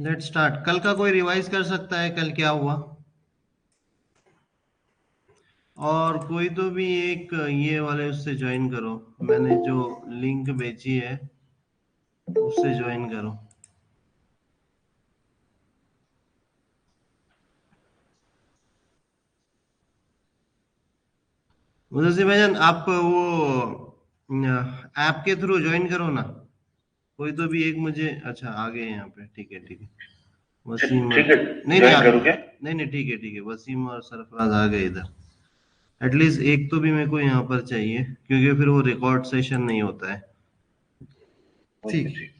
Let's start. कल का कोई रिवाइज कर सकता है कल क्या हुआ? और कोई तो भी एक ये वाले उससे ज्वाइन करो, मैंने जो लिंक भेजी है उससे ज्वाइन करो। मुझे भाईजान आप वो ऐप के थ्रू ज्वाइन करो ना। कोई तो भी एक मुझे, अच्छा आ गए यहाँ पे, ठीक है ठीक है। वसीम और ठीक है। नहीं नहीं ज्वाइन आ, करूँ क्या? नहीं नहीं ठीक है ठीक है, वसीम और सरफराज आ गए इधर। एटलीस्ट एक तो भी मेरे को यहाँ पर चाहिए, क्योंकि फिर वो रिकॉर्ड सेशन नहीं होता है। ओके ठीक, ठीक।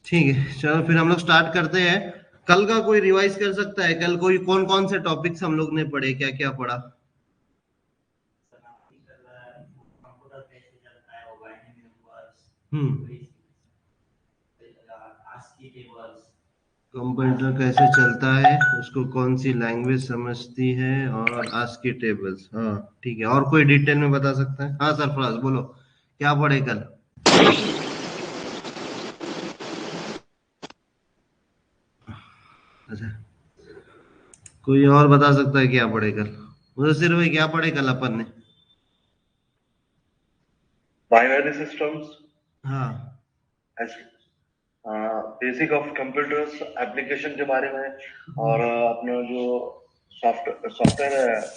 ठीक है चलो फिर हम लोग स्टार्ट करते हैं। कल का कोई रिवाइज कर सकता है? कल कोई कौन कौन से टॉपिक्स हम लोग ने पढ़े, क्या क्या पढ़ा? हम्म। कंप्यूटर कैसे चलता है, उसको कौन सी लैंग्वेज समझती है, और आस्की टेबल्स। हाँ ठीक है, और कोई डिटेल में बता सकता है? हाँ सरफराज बोलो, क्या पढ़े कल? अच्छा, कोई और बता सकता है क्या पढ़े कल? मुझे सिर्फ क्या पढ़े कल अपन ने? बाइनरी सिस्टम्स, हाँ। बेसिक ऑफ कंप्यूटर्स एप्लीकेशन के बारे में, और अपना जो सॉफ्टवेयर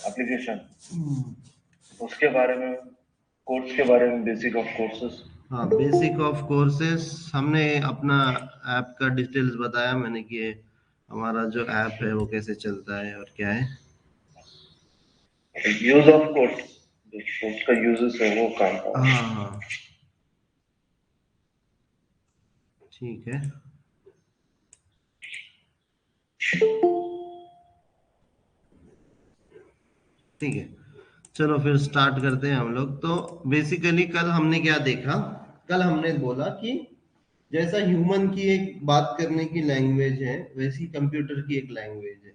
एप्लीकेशन हम्म। उसके बारे में, कोर्स के बारे में, बेसिक ऑफ कोर्सेस। हाँ बेसिक ऑफ कोर्सेस। हमने अपना ऐप का डिटेल्स बताया मैंने कि हमारा जो ऐप है वो कैसे चलता है और क्या है। यूज ऑफ कोर्स, जो कोर्स का यूजेस है वो काम था। हाँ हाँ ठीक है ठीक है। चलो फिर स्टार्ट करते हैं हम लोग। तो बेसिकली कल हमने क्या देखा? कल हमने बोला कि जैसा ह्यूमन की एक बात करने की लैंग्वेज है, वैसी कंप्यूटर की एक लैंग्वेज है।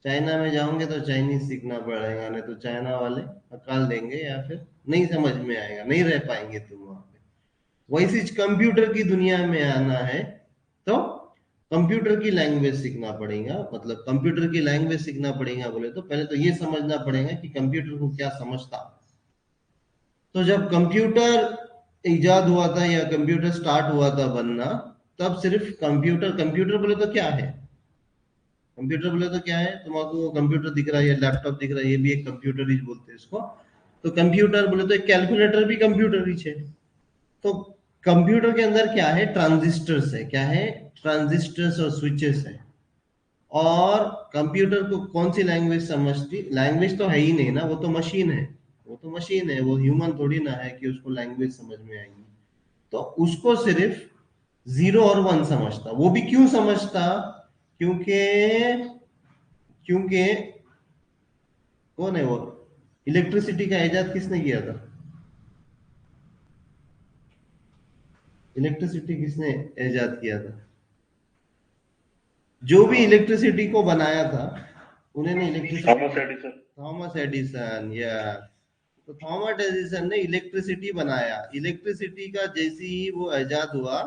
चाइना में जाओगे तो चाइनीज सीखना पड़ेगा, नहीं तो चाइना वाले हकाल देंगे, या फिर नहीं समझ में आएगा, नहीं रह पाएंगे तुम वहां पे। वैसे कंप्यूटर की दुनिया में आना है तो कंप्यूटर की लैंग्वेज सीखना पड़ेगा। मतलब कंप्यूटर की लैंग्वेज सीखना पड़ेगा बोले तो पहले तो ये समझना पड़ेगा कि कंप्यूटर को क्या समझता। तो जब कंप्यूटर इजाद हुआ था या कंप्यूटर स्टार्ट हुआ था बनना, तब सिर्फ कंप्यूटर, कंप्यूटर बोले तो क्या है? कंप्यूटर बोले तो क्या है? तुमको वो कंप्यूटर दिख रहा है या लैपटॉप दिख रहा है, ये भी एक कंप्यूटर ही बोलते हैं इसको। तो कंप्यूटर बोले तो एक कैलकुलेटर भी कंप्यूटर ही है। तो कंप्यूटर के अंदर क्या है? ट्रांजिस्टर्स है। क्या है? ट्रांजिस्टर्स और स्विचेस है। और कंप्यूटर को कौन सी लैंग्वेज समझती? लैंग्वेज तो है ही नहीं ना, वो तो मशीन है। वो तो मशीन है, वो ह्यूमन थोड़ी ना है कि उसको लैंग्वेज समझ में आएगी। तो उसको सिर्फ जीरो और वन समझता। वो भी क्यों समझता? क्योंकि क्योंकि कौन है वो? इलेक्ट्रिसिटी का इजाद किसने किया था? इलेक्ट्रिसिटी किसने इजाद किया था? जो भी इलेक्ट्रिसिटी को बनाया था, उन्होंने electricity, Thomas Edison. Thomas Edison या, तो थॉमस एडिसन ने इलेक्ट्रिसिटी बनाया। इलेक्ट्रिसिटी का जैसे ही वो इजाद हुआ,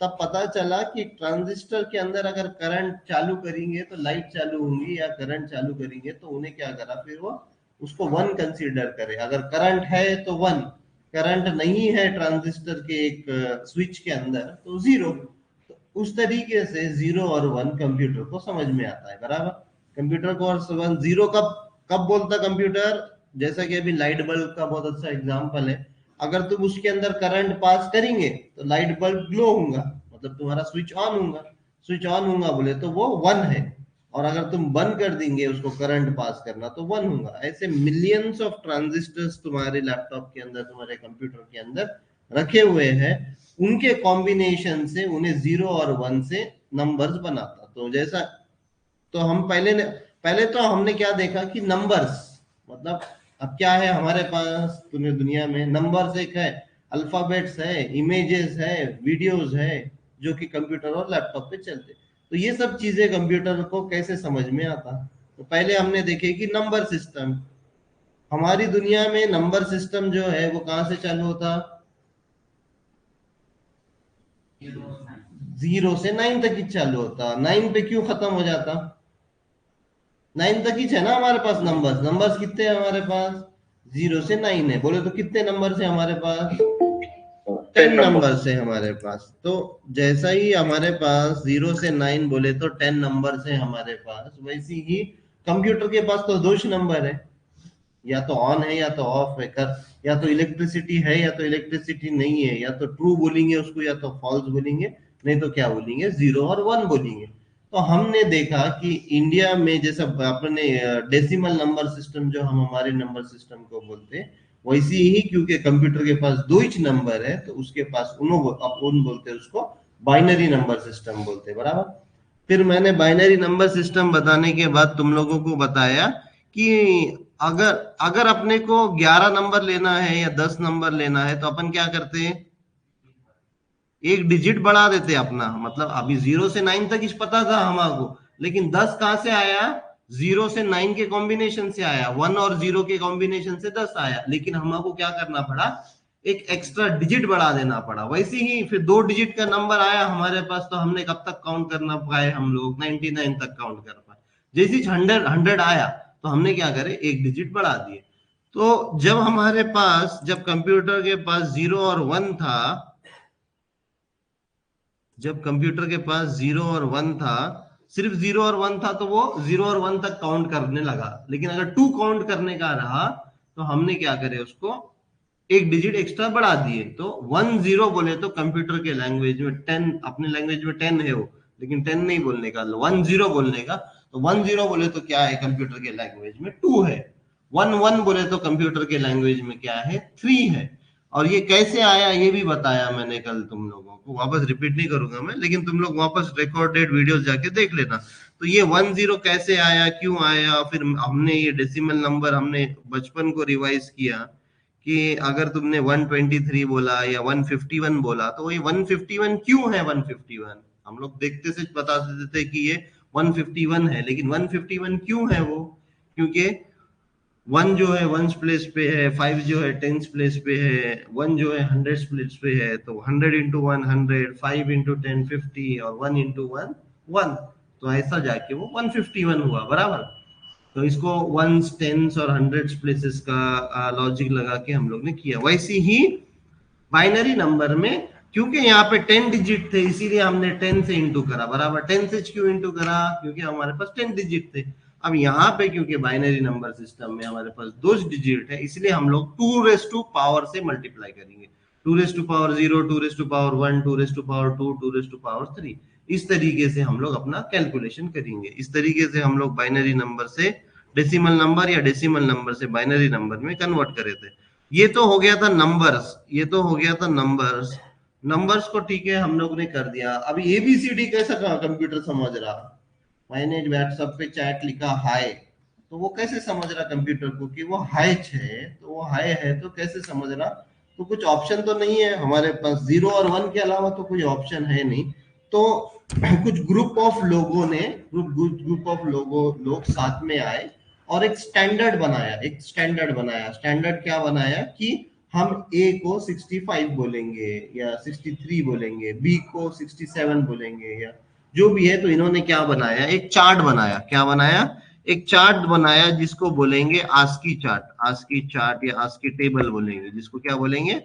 तब पता चला कि ट्रांजिस्टर के अंदर अगर करंट चालू करेंगे तो लाइट चालू होंगी, या करंट चालू करेंगे तो उन्हें क्या करा फिर वो उसको वन कंसीडर करे। अगर करंट है तो वन, करंट नहीं है ट्रांजिस्टर के एक स्विच के अंदर तो जीरो। तो उस तरीके से जीरो और वन कंप्यूटर को समझ में आता है, बराबर। कंप्यूटर को और वन जीरो कब कब बोलता कंप्यूटर? जैसा कि अभी लाइट बल्ब का बहुत अच्छा एग्जांपल है। अगर तुम उसके अंदर करंट पास करेंगे तो लाइट बल्ब ग्लो होगा, मतलब तुम्हारा स्विच ऑन होगा। स्विच ऑन होगा बोले तो वो वन है। और अगर तुम बंद कर देंगे उसको करंट पास करना तो वन होगा। ऐसे मिलियंस ऑफ ट्रांजिस्टर्स तुम्हारे लैपटॉप के अंदर, तुम्हारे कंप्यूटर के अंदर रखे हुए हैं। उनके कॉम्बिनेशन से उन्हें जीरो और वन से नंबर्स बनाता। तो जैसा, तो हम पहले तो हमने क्या देखा कि नंबर्स, मतलब अब क्या है हमारे पास पूरी दुनिया में? नंबर्स एक है, अल्फाबेट्स है, इमेजेस है, वीडियोस है, जो कि कंप्यूटर और लैपटॉप पे चलते। तो ये सब चीजें कंप्यूटर को कैसे समझ में आता? तो पहले हमने देखे कि नंबर सिस्टम। हमारी दुनिया में नंबर सिस्टम जो है वो कहाँ से चालू होता? 0 से 9 तक ही चालू होता, 9 पे क्यों खत्म हो जाता? 9 तक ही है ना हमारे पास नंबर्स। नंबर्स कितने हैं हमारे पास? 0 से 9 है। बोले तो कितने नंबर है हमारे पास? 10 10 नंबर नंबर्स। है हमारे पास। तो जैसा ही हमारे पास 0 से 9 बोले तो 10 नंबर है हमारे पास, वैसे ही कंप्यूटर के पास तो दो नंबर है, या तो ऑन है या तो ऑफ है कर, या तो इलेक्ट्रिसिटी है या तो इलेक्ट्रिसिटी नहीं है, या तो ट्रू बोलेंगे उसको या तो फॉल्स बोलेंगे, नहीं तो क्या बोलेंगे, 0 और 1 बोलेंगे। तो हमने देखा कि इंडिया में जैसा अपने डेसिमल नंबर सिस्टम जो हम हमारे नंबर सिस्टम को बोलते हैं, वैसे ही क्योंकि कंप्यूटर के पास दो ही नंबर है तो उसके पास अपन बोलते हैं उसको बाइनरी नंबर सिस्टम बोलते हैं, बराबर। फिर मैंने बाइनरी नंबर सिस्टम बताने के बाद तुम लोगों को बताया कि अगर अगर अपने को 11 नंबर लेना है या 10 नंबर लेना है तो अपन क्या करते हैं, एक डिजिट बढ़ा देते अपना। मतलब अभी 0 से 9 तक इस पता था हमारे, लेकिन 10 कहां से आया? 0 से 9 के कॉम्बिनेशन से आया, 1 और 0 के कॉम्बिनेशन से 10 आया, लेकिन हमको क्या करना पड़ा, एक एक्स्ट्रा डिजिट बढ़ा देना पड़ा। वैसे ही फिर दो डिजिट का नंबर आया हमारे पास, तो हमने कब तक काउंट करना पाए, हम लोग 99 तक काउंट कर पाए। जैसे 100 आया तो हमने क्या करे, एक डिजिट बढ़ा दिए। तो जब हमारे पास, जब कंप्यूटर के पास 0 और 1 था, जब कंप्यूटर के पास 0 और 1 था, सिर्फ 0 और 1 था, तो वो 0 और 1 तक काउंट करने लगा। लेकिन अगर 2 काउंट करने का रहा तो हमने क्या करे, उसको एक डिजिट एक्स्ट्रा बढ़ा दिए। तो 10 बोले तो कंप्यूटर के लैंग्वेज में 10, अपने लैंग्वेज में 10 है वो, लेकिन 10 नहीं बोलने का, 10 बोलने का। तो 10 बोले तो क्या है कंप्यूटर के लैंग्वेज में, 2 है। 11 बोले तो कंप्यूटर के लैंग्वेज में क्या है, 3 है। और ये कैसे आया ये भी बताया मैंने कल तुम लोगों को, वापस रिपीट नहीं करूंगा मैं, लेकिन तुम लोग वापस रिकॉर्डेड वीडियोस जाके देख लेना। तो ये 10 कैसे आया, क्यों आया, फिर हमने ये डेसिमल नंबर हमने बचपन को रिवाइज किया कि अगर तुमने 123 बोला या 151 बोला तो ये 151 क्यों है 151। हम लोग देखते से बता देते थे कि ये 151 है, लेकिन 151 क्यों है वो, क्योंकि 1 जो है वंस प्लेस पे है, 5 जो है टेंस प्लेस पे है, 1 जो है हंड्रेड प्लेस पे है। तो 100 इंटू 1 100, 5 इंटू 10 50, और 1 इंटू 1 1। तो ऐसा जाके वो 151 हुआ, बराबर। तो इसको वंस टेंस और हंड्रेड प्लेसेस का लॉजिक लगा के हम लोग ने किया। वैसे ही बाइनरी नंबर में, क्योंकि यहाँ पे 10 डिजिट थे इसीलिए हमने 10 से इंटू करा, बराबर। 10 से क्यों इंटू करा, क्योंकि हमारे पास 10 डिजिट थे। अब यहाँ पे क्योंकि बाइनरी नंबर सिस्टम में हमारे पास दो डिजिट है, इसलिए हम लोग 2 रेस टू पावर से मल्टीप्लाई करेंगे। 2 raise to power 0, 2 raise to power 1, 2 raise to power 2, 2 raise to power 3। इस तरीके से हम लोग अपना कैलकुलेशन करेंगे। इस तरीके से हम लोग बाइनरी नंबर से डेसिमल नंबर या डेसिमल नंबर से बाइनरी नंबर में कन्वर्ट करे थे। ये तो हो गया था नंबर्स, ये तो हो गया था नंबर्स। नंबर्स को ठीक है हम लोग ने कर दिया। अभी एबीसीडी कैसा कंप्यूटर समझ रहा? मैंने व्हाट्सएप पे चैट लिखा हाय, तो वो कैसे समझ रहा कंप्यूटर को कि वो हाय है, तो वो हाय है तो कैसे समझ रहा? तो कुछ ऑप्शन तो नहीं है हमारे पास, 0 और 1 के अलावा तो कोई ऑप्शन है नहीं। तो कुछ ग्रुप ऑफ लोगों ने, ग्रुप ऑफ लोग साथ में आए और एक स्टैंडर्ड बनाया, एक स्टैंडर्ड बनाया। स्टैंडर्ड क्या बनाया कि हम ए को 65 बोलेंगे या 63 बोलेंगे, बी को 67 बोलेंगे, या जो भी है। तो इन्होंने क्या बनाया, एक चार्ट बनाया। क्या बनाया? एक चार्ट बनाया जिसको बोलेंगे आस्की चार्ट। आस्की चार्ट या आस्की टेबल बोलेंगे, जिसको क्या बोलेंगे,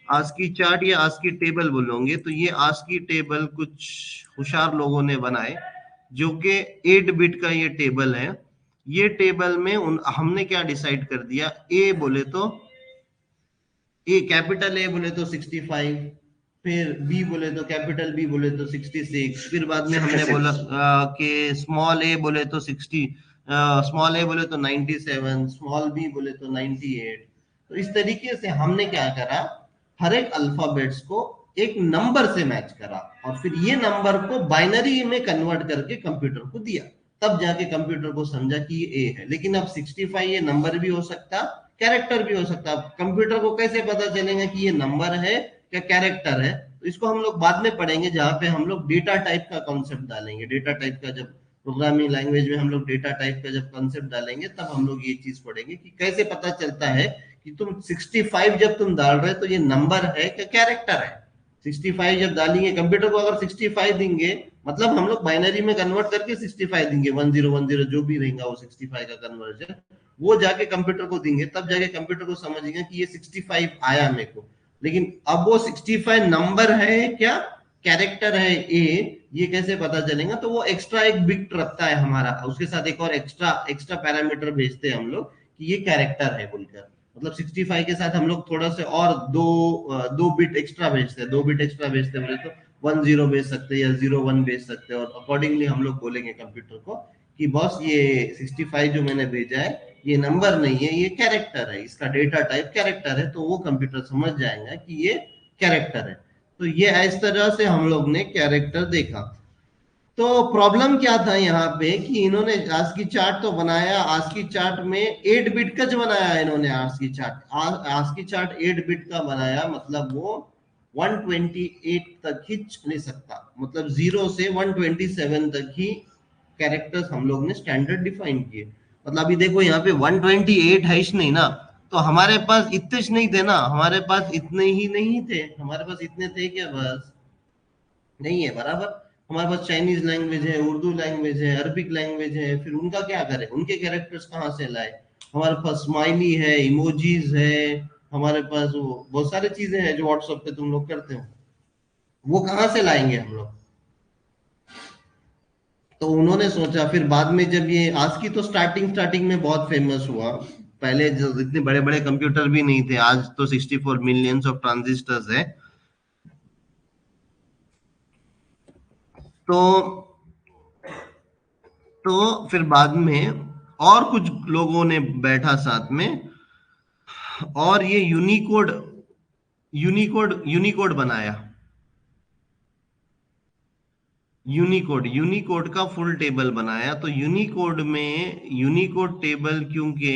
आस्की चार्ट या आस्की टेबल बोलोगे। तो ये आस्की टेबल कुछ होशियार लोगों ने बनाए, जो कि 8 बिट का ये टेबल है। ये टेबल में हमने क्या डिसाइड कर दिया, ए बोले तो, ए कैपिटल ए बोले तो 65, फिर बी बोले तो कैपिटल बी बोले तो 66, फिर बाद में हमने बोला कि स्मॉल ए बोले तो 60, स्मॉल ए बोले तो 97, स्मॉल बी बोले तो 98। तो इस तरीके से हमने क्या करा, हर एक अल्फाबेट्स को एक नंबर से मैच करा और फिर ये नंबर को बाइनरी में कन्वर्ट करके कंप्यूटर को दिया। तब जाके कंप्यूटर को समझा कि ये ए है। लेकिन अब 65 ये नंबर भी हो सकता, कैरेक्टर भी हो सकता। कंप्यूटर को कैसे पता चलेगा कि ये नंबर है क्या कैरेक्टर है? तो इसको हम लोग बाद में पढ़ेंगे, जहां पे हम लोग डेटा टाइप का कॉन्सेप्ट डालेंगे। डेटा टाइप का जब प्रोग्रामिंग लैंग्वेज में हम लोग डेटा टाइप का जब कॉन्सेप्ट डालेंगे, तब हम लोग ये चीज पढ़ेंगे कि कैसे पता चलता है कि तुम 65 जब तुम डाल रहे हो तो ये नंबर है क्या कैरेक्टर है। 65 जब डालेंगे कंप्यूटर को, अगर 65 देंगे मतलब हम लोग बाइनरी में कन्वर्ट करके 65 देंगे, 1010 जो भी रहेगा वो 65 का कन्वर्जन, वो जाके कंप्यूटर को देंगे, तब जाके कंप्यूटर को समझेगा कि ये 65 आया मेरे को। लेकिन अब वो 65 नंबर है क्या कैरेक्टर है ए, ये कैसे पता चलेगा? तो वो एक्स्ट्रा एक बिट रखता है हमारा, उसके साथ एक और एक्स्ट्रा पैरामीटर भेजते हैं हम लोग कि ये कैरेक्टर है बोलकर। मतलब 65 के साथ हम लोग थोड़ा से और दो बिट एक्स्ट्रा भेजते हैं, 2 बिट एक्स्ट्रा भेजते हैं, बोले तो 10 भेज सकते हैं या 01 भेज सकते हैं, और अकॉर्डिंगली हम लोग बोलेंगे कंप्यूटर को कि बॉस ये 65 जो मैंने भेजा है ये नंबर नहीं है, ये कैरेक्टर है, इसका डेटा टाइप कैरेक्टर है, तो वो कंप्यूटर समझ जाएगा कि ये कैरेक्टर है। तो ये इस तरह से हम लोग ने कैरेक्टर देखा। तो प्रॉब्लम क्या था यहाँ पे कि इन्होंने आस्की चार्ट तो बनाया, आस्की चार्ट में 8 बिट का जो बनाया इन्होंने आस्की चार्ट 8 बिट का बनाया, मतलब वो 128 तक ही चल सकता, मतलब 0 से 127 तक ही कैरेक्टर्स हम लोग ने स्टैंडर्ड डिफाइन किए। मतलब अभी देखो यहाँ पे 128 है नहीं ना, तो हमारे पास इतने नहीं थे ना, हमारे पास इतने ही नहीं थे, हमारे पास इतने थे क्या? बस नहीं है बराबर। हमारे पास चाइनीज लैंग्वेज है, उर्दू लैंग्वेज है, अरबिक लैंग्वेज है, फिर उनका क्या करें, उनके कैरेक्टर्स कहाँ से लाए? हमारे पास स्माइली है, इमोजीज है, हमारे पास वो बहुत सारी चीजें हैं जो व्हाट्सएप पे तुम लोग करते हो, वो कहाँ से लाएंगे हम लोग? तो उन्होंने सोचा, फिर बाद में जब ये आस्की तो स्टार्टिंग में बहुत फेमस हुआ, पहले जो इतने बड़े बड़े कंप्यूटर भी नहीं थे, आज तो 64 मिलियंस ऑफ ट्रांजिस्टर्स है। तो फिर बाद में और कुछ लोगों ने बैठा साथ में और ये यूनिकोड बनाया। यूनिकोड का फुल टेबल बनाया। तो यूनिकोड टेबल क्योंकि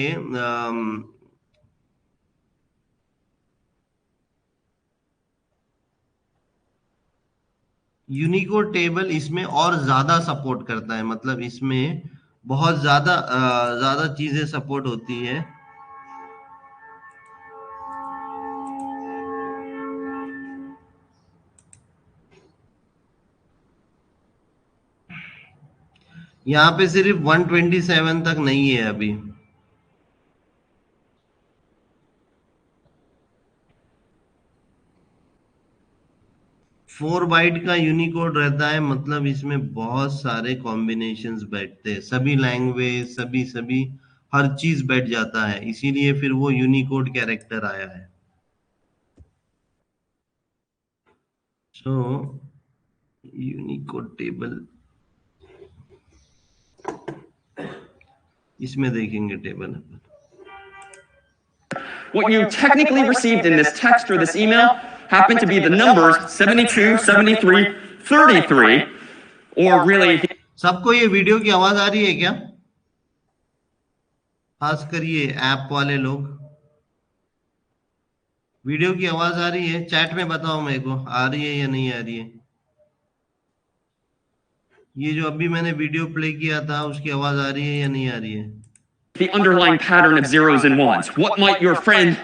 यूनिकोड टेबल इसमें और ज्यादा सपोर्ट करता है, मतलब इसमें बहुत ज्यादा चीजें सपोर्ट होती है। यहाँ पे सिर्फ 127 तक नहीं है अभी। फोर बाइट का यूनिकोड रहता है, मतलब इसमें बहुत सारे कॉम्बिनेशंस बैठते हैं, सभी लैंग्वेज सभी हर चीज बैठ जाता है, इसीलिए फिर वो यूनिकोड कैरेक्टर आया है। सो यूनिकोड टेबल इसमें देखेंगे table. What you technically received in this text or this email happened to be the numbers 72, 73, 33, or really... सबको ये वीडियो की आवाज आ रही है क्या? खास कर ये ऐप वाले लोग, वीडियो की आवाज आ रही है? चैट में बताओ मेरे को, आ रही है या नहीं आ रही है? ये जो अभी मैंने वीडियो प्ले किया था उसकी आवाज आ रही है या नहीं आ रही है? The underlying pattern of zeros and ones. What might your friend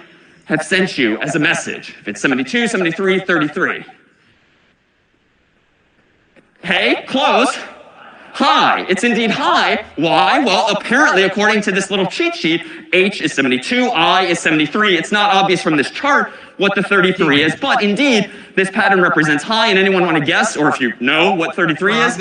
have sent you as a message? If it's 72, 73, 33. Hey, close. Hi. It's indeed hi. Why? Well, apparently, according to this little cheat sheet, H is 72, I is 73. It's not obvious from this chart what the 33 is, but indeed, this pattern represents hi, and anyone want to guess, or if you know what 33 is?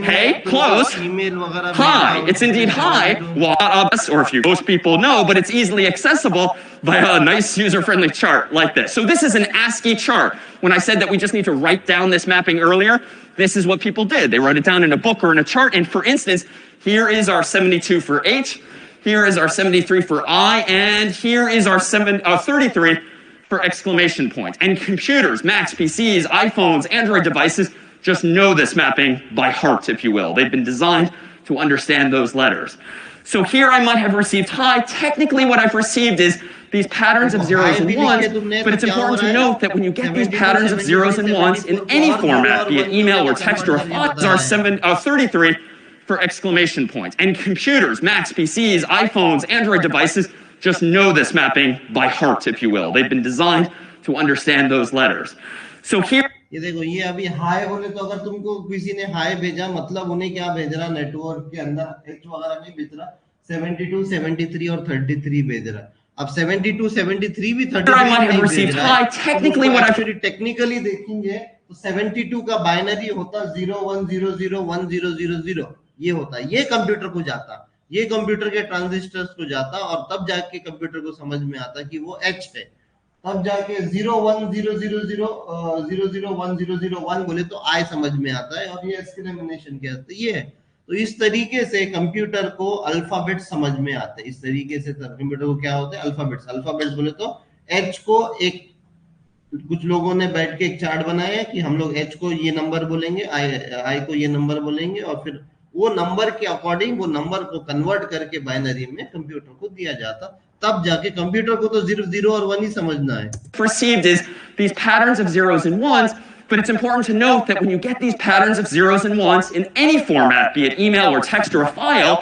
Hey, close. Hi, it's indeed hi. Well, not obvious, or if you, most people know, but it's easily accessible by a nice user-friendly chart like this. So this is an ASCII chart. When I said that we just need to write down this mapping earlier, this is what people did. They wrote it down in a book or in a chart, and for instance, here is our 72 for H, here is our 73 for I, and here is our 33 for exclamation point. And computers, Macs, PCs, iPhones, Android devices, just know this mapping by heart, if you will. They've been designed to understand those letters. So here I might have received hi. Technically what I've received is these patterns of zeros and ones, but it's important to note that when you get these patterns of zeros and ones in any format, be it email or text or fonts, are 33 for exclamation point. And computers, Macs, PCs, iPhones, Android devices, just know this mapping by heart, if you will. They've been designed to understand those letters. So here ये देखो, ये अभी high बोले तो अगर तुमको किसी ने हाई भेजा, मतलब उन्हें क्या भेज रहा, नेटवर्क के अंदर एच वगैरह नहीं भेज रहा, 72, 73 और 33 भेज रहा। अब 72, 73 भी 33 I might have नहीं भेज received रहा है। high. Technically what I actually technically देखेंगे तो 72 का बाइनरी होता 01001000, ये होता, ये कंप्यूटर को जाता, ये कंप्यूटर के ट्रांजिस्टर्स को जाता, और तब जाके कंप्यूटर को समझ में आता कि वो एच है। तब जाके 0100001001 बोले तो आई समझ में आता है, और ये एक्सक्लेमेशन क्या है, ये है। तो इस तरीके से कंप्यूटर को अल्फाबेट समझ में आते हैं। इस तरीके से कंप्यूटर को क्या होता है, अल्फाबेट्स। अल्फाबेट्स बोले तो एच को एक, कुछ लोगों ने बैठ के एक चार्ट बनाया है कि हम लोग एच को ये नंबर बोलेंगे, आई को ये नंबर बोलेंगे, और फिर वो नंबर के अकॉर्डिंग वो नंबर को कन्वर्ट करके बाइनरी में कंप्यूटर को दिया जाता। तब जाके कंप्यूटर को तो 0 और 1 ही समझना है। perceived is these patterns of zeros and ones, but it's important to note that when you get these patterns of zeros and ones in any format, be it email or text or a file,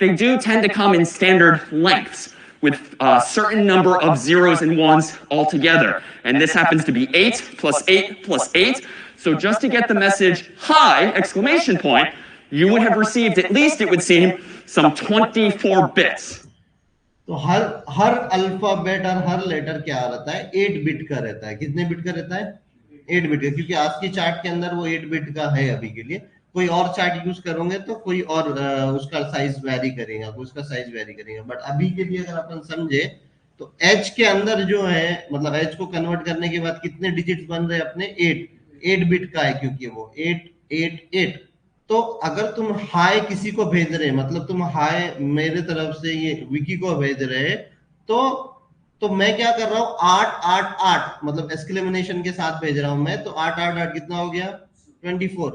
they do tend to come in standard lengths with a certain number of zeros and ones altogether. And this happens to be 8 plus 8 plus 8. So just to get the message hi, exclamation point, you would have received at least, it would seem, some 24 bits. तो हर alphabet और हर letter क्या रहता है, 8 bit का रहता है। कितने bit का रहता है, 8 बिट का, क्योंकि आज की चार्ट के अंदर वो 8 बिट का है अभी के लिए। कोई और चार्ट यूज करोगे तो कोई और उसका साइज वेरी करेगा, बट अभी के लिए अगर अपन समझे तो एच के अंदर जो है, मतलब एच को कन्वर्ट करने के बाद कितने डिजिट्स बन रहे हैं अपने, 8 बिट का है, क्योंकि वो 888। तो अगर तुम हाय किसी को भेज रहे, मतलब तुम हाय मेरे तरफ से ये विकी को भेज रहे, तो मैं क्या कर रहा हूँ, 888 मतलब एक्सक्लेमेशन के साथ भेज रहा हूं मैं, तो 888 कितना हो गया, 24।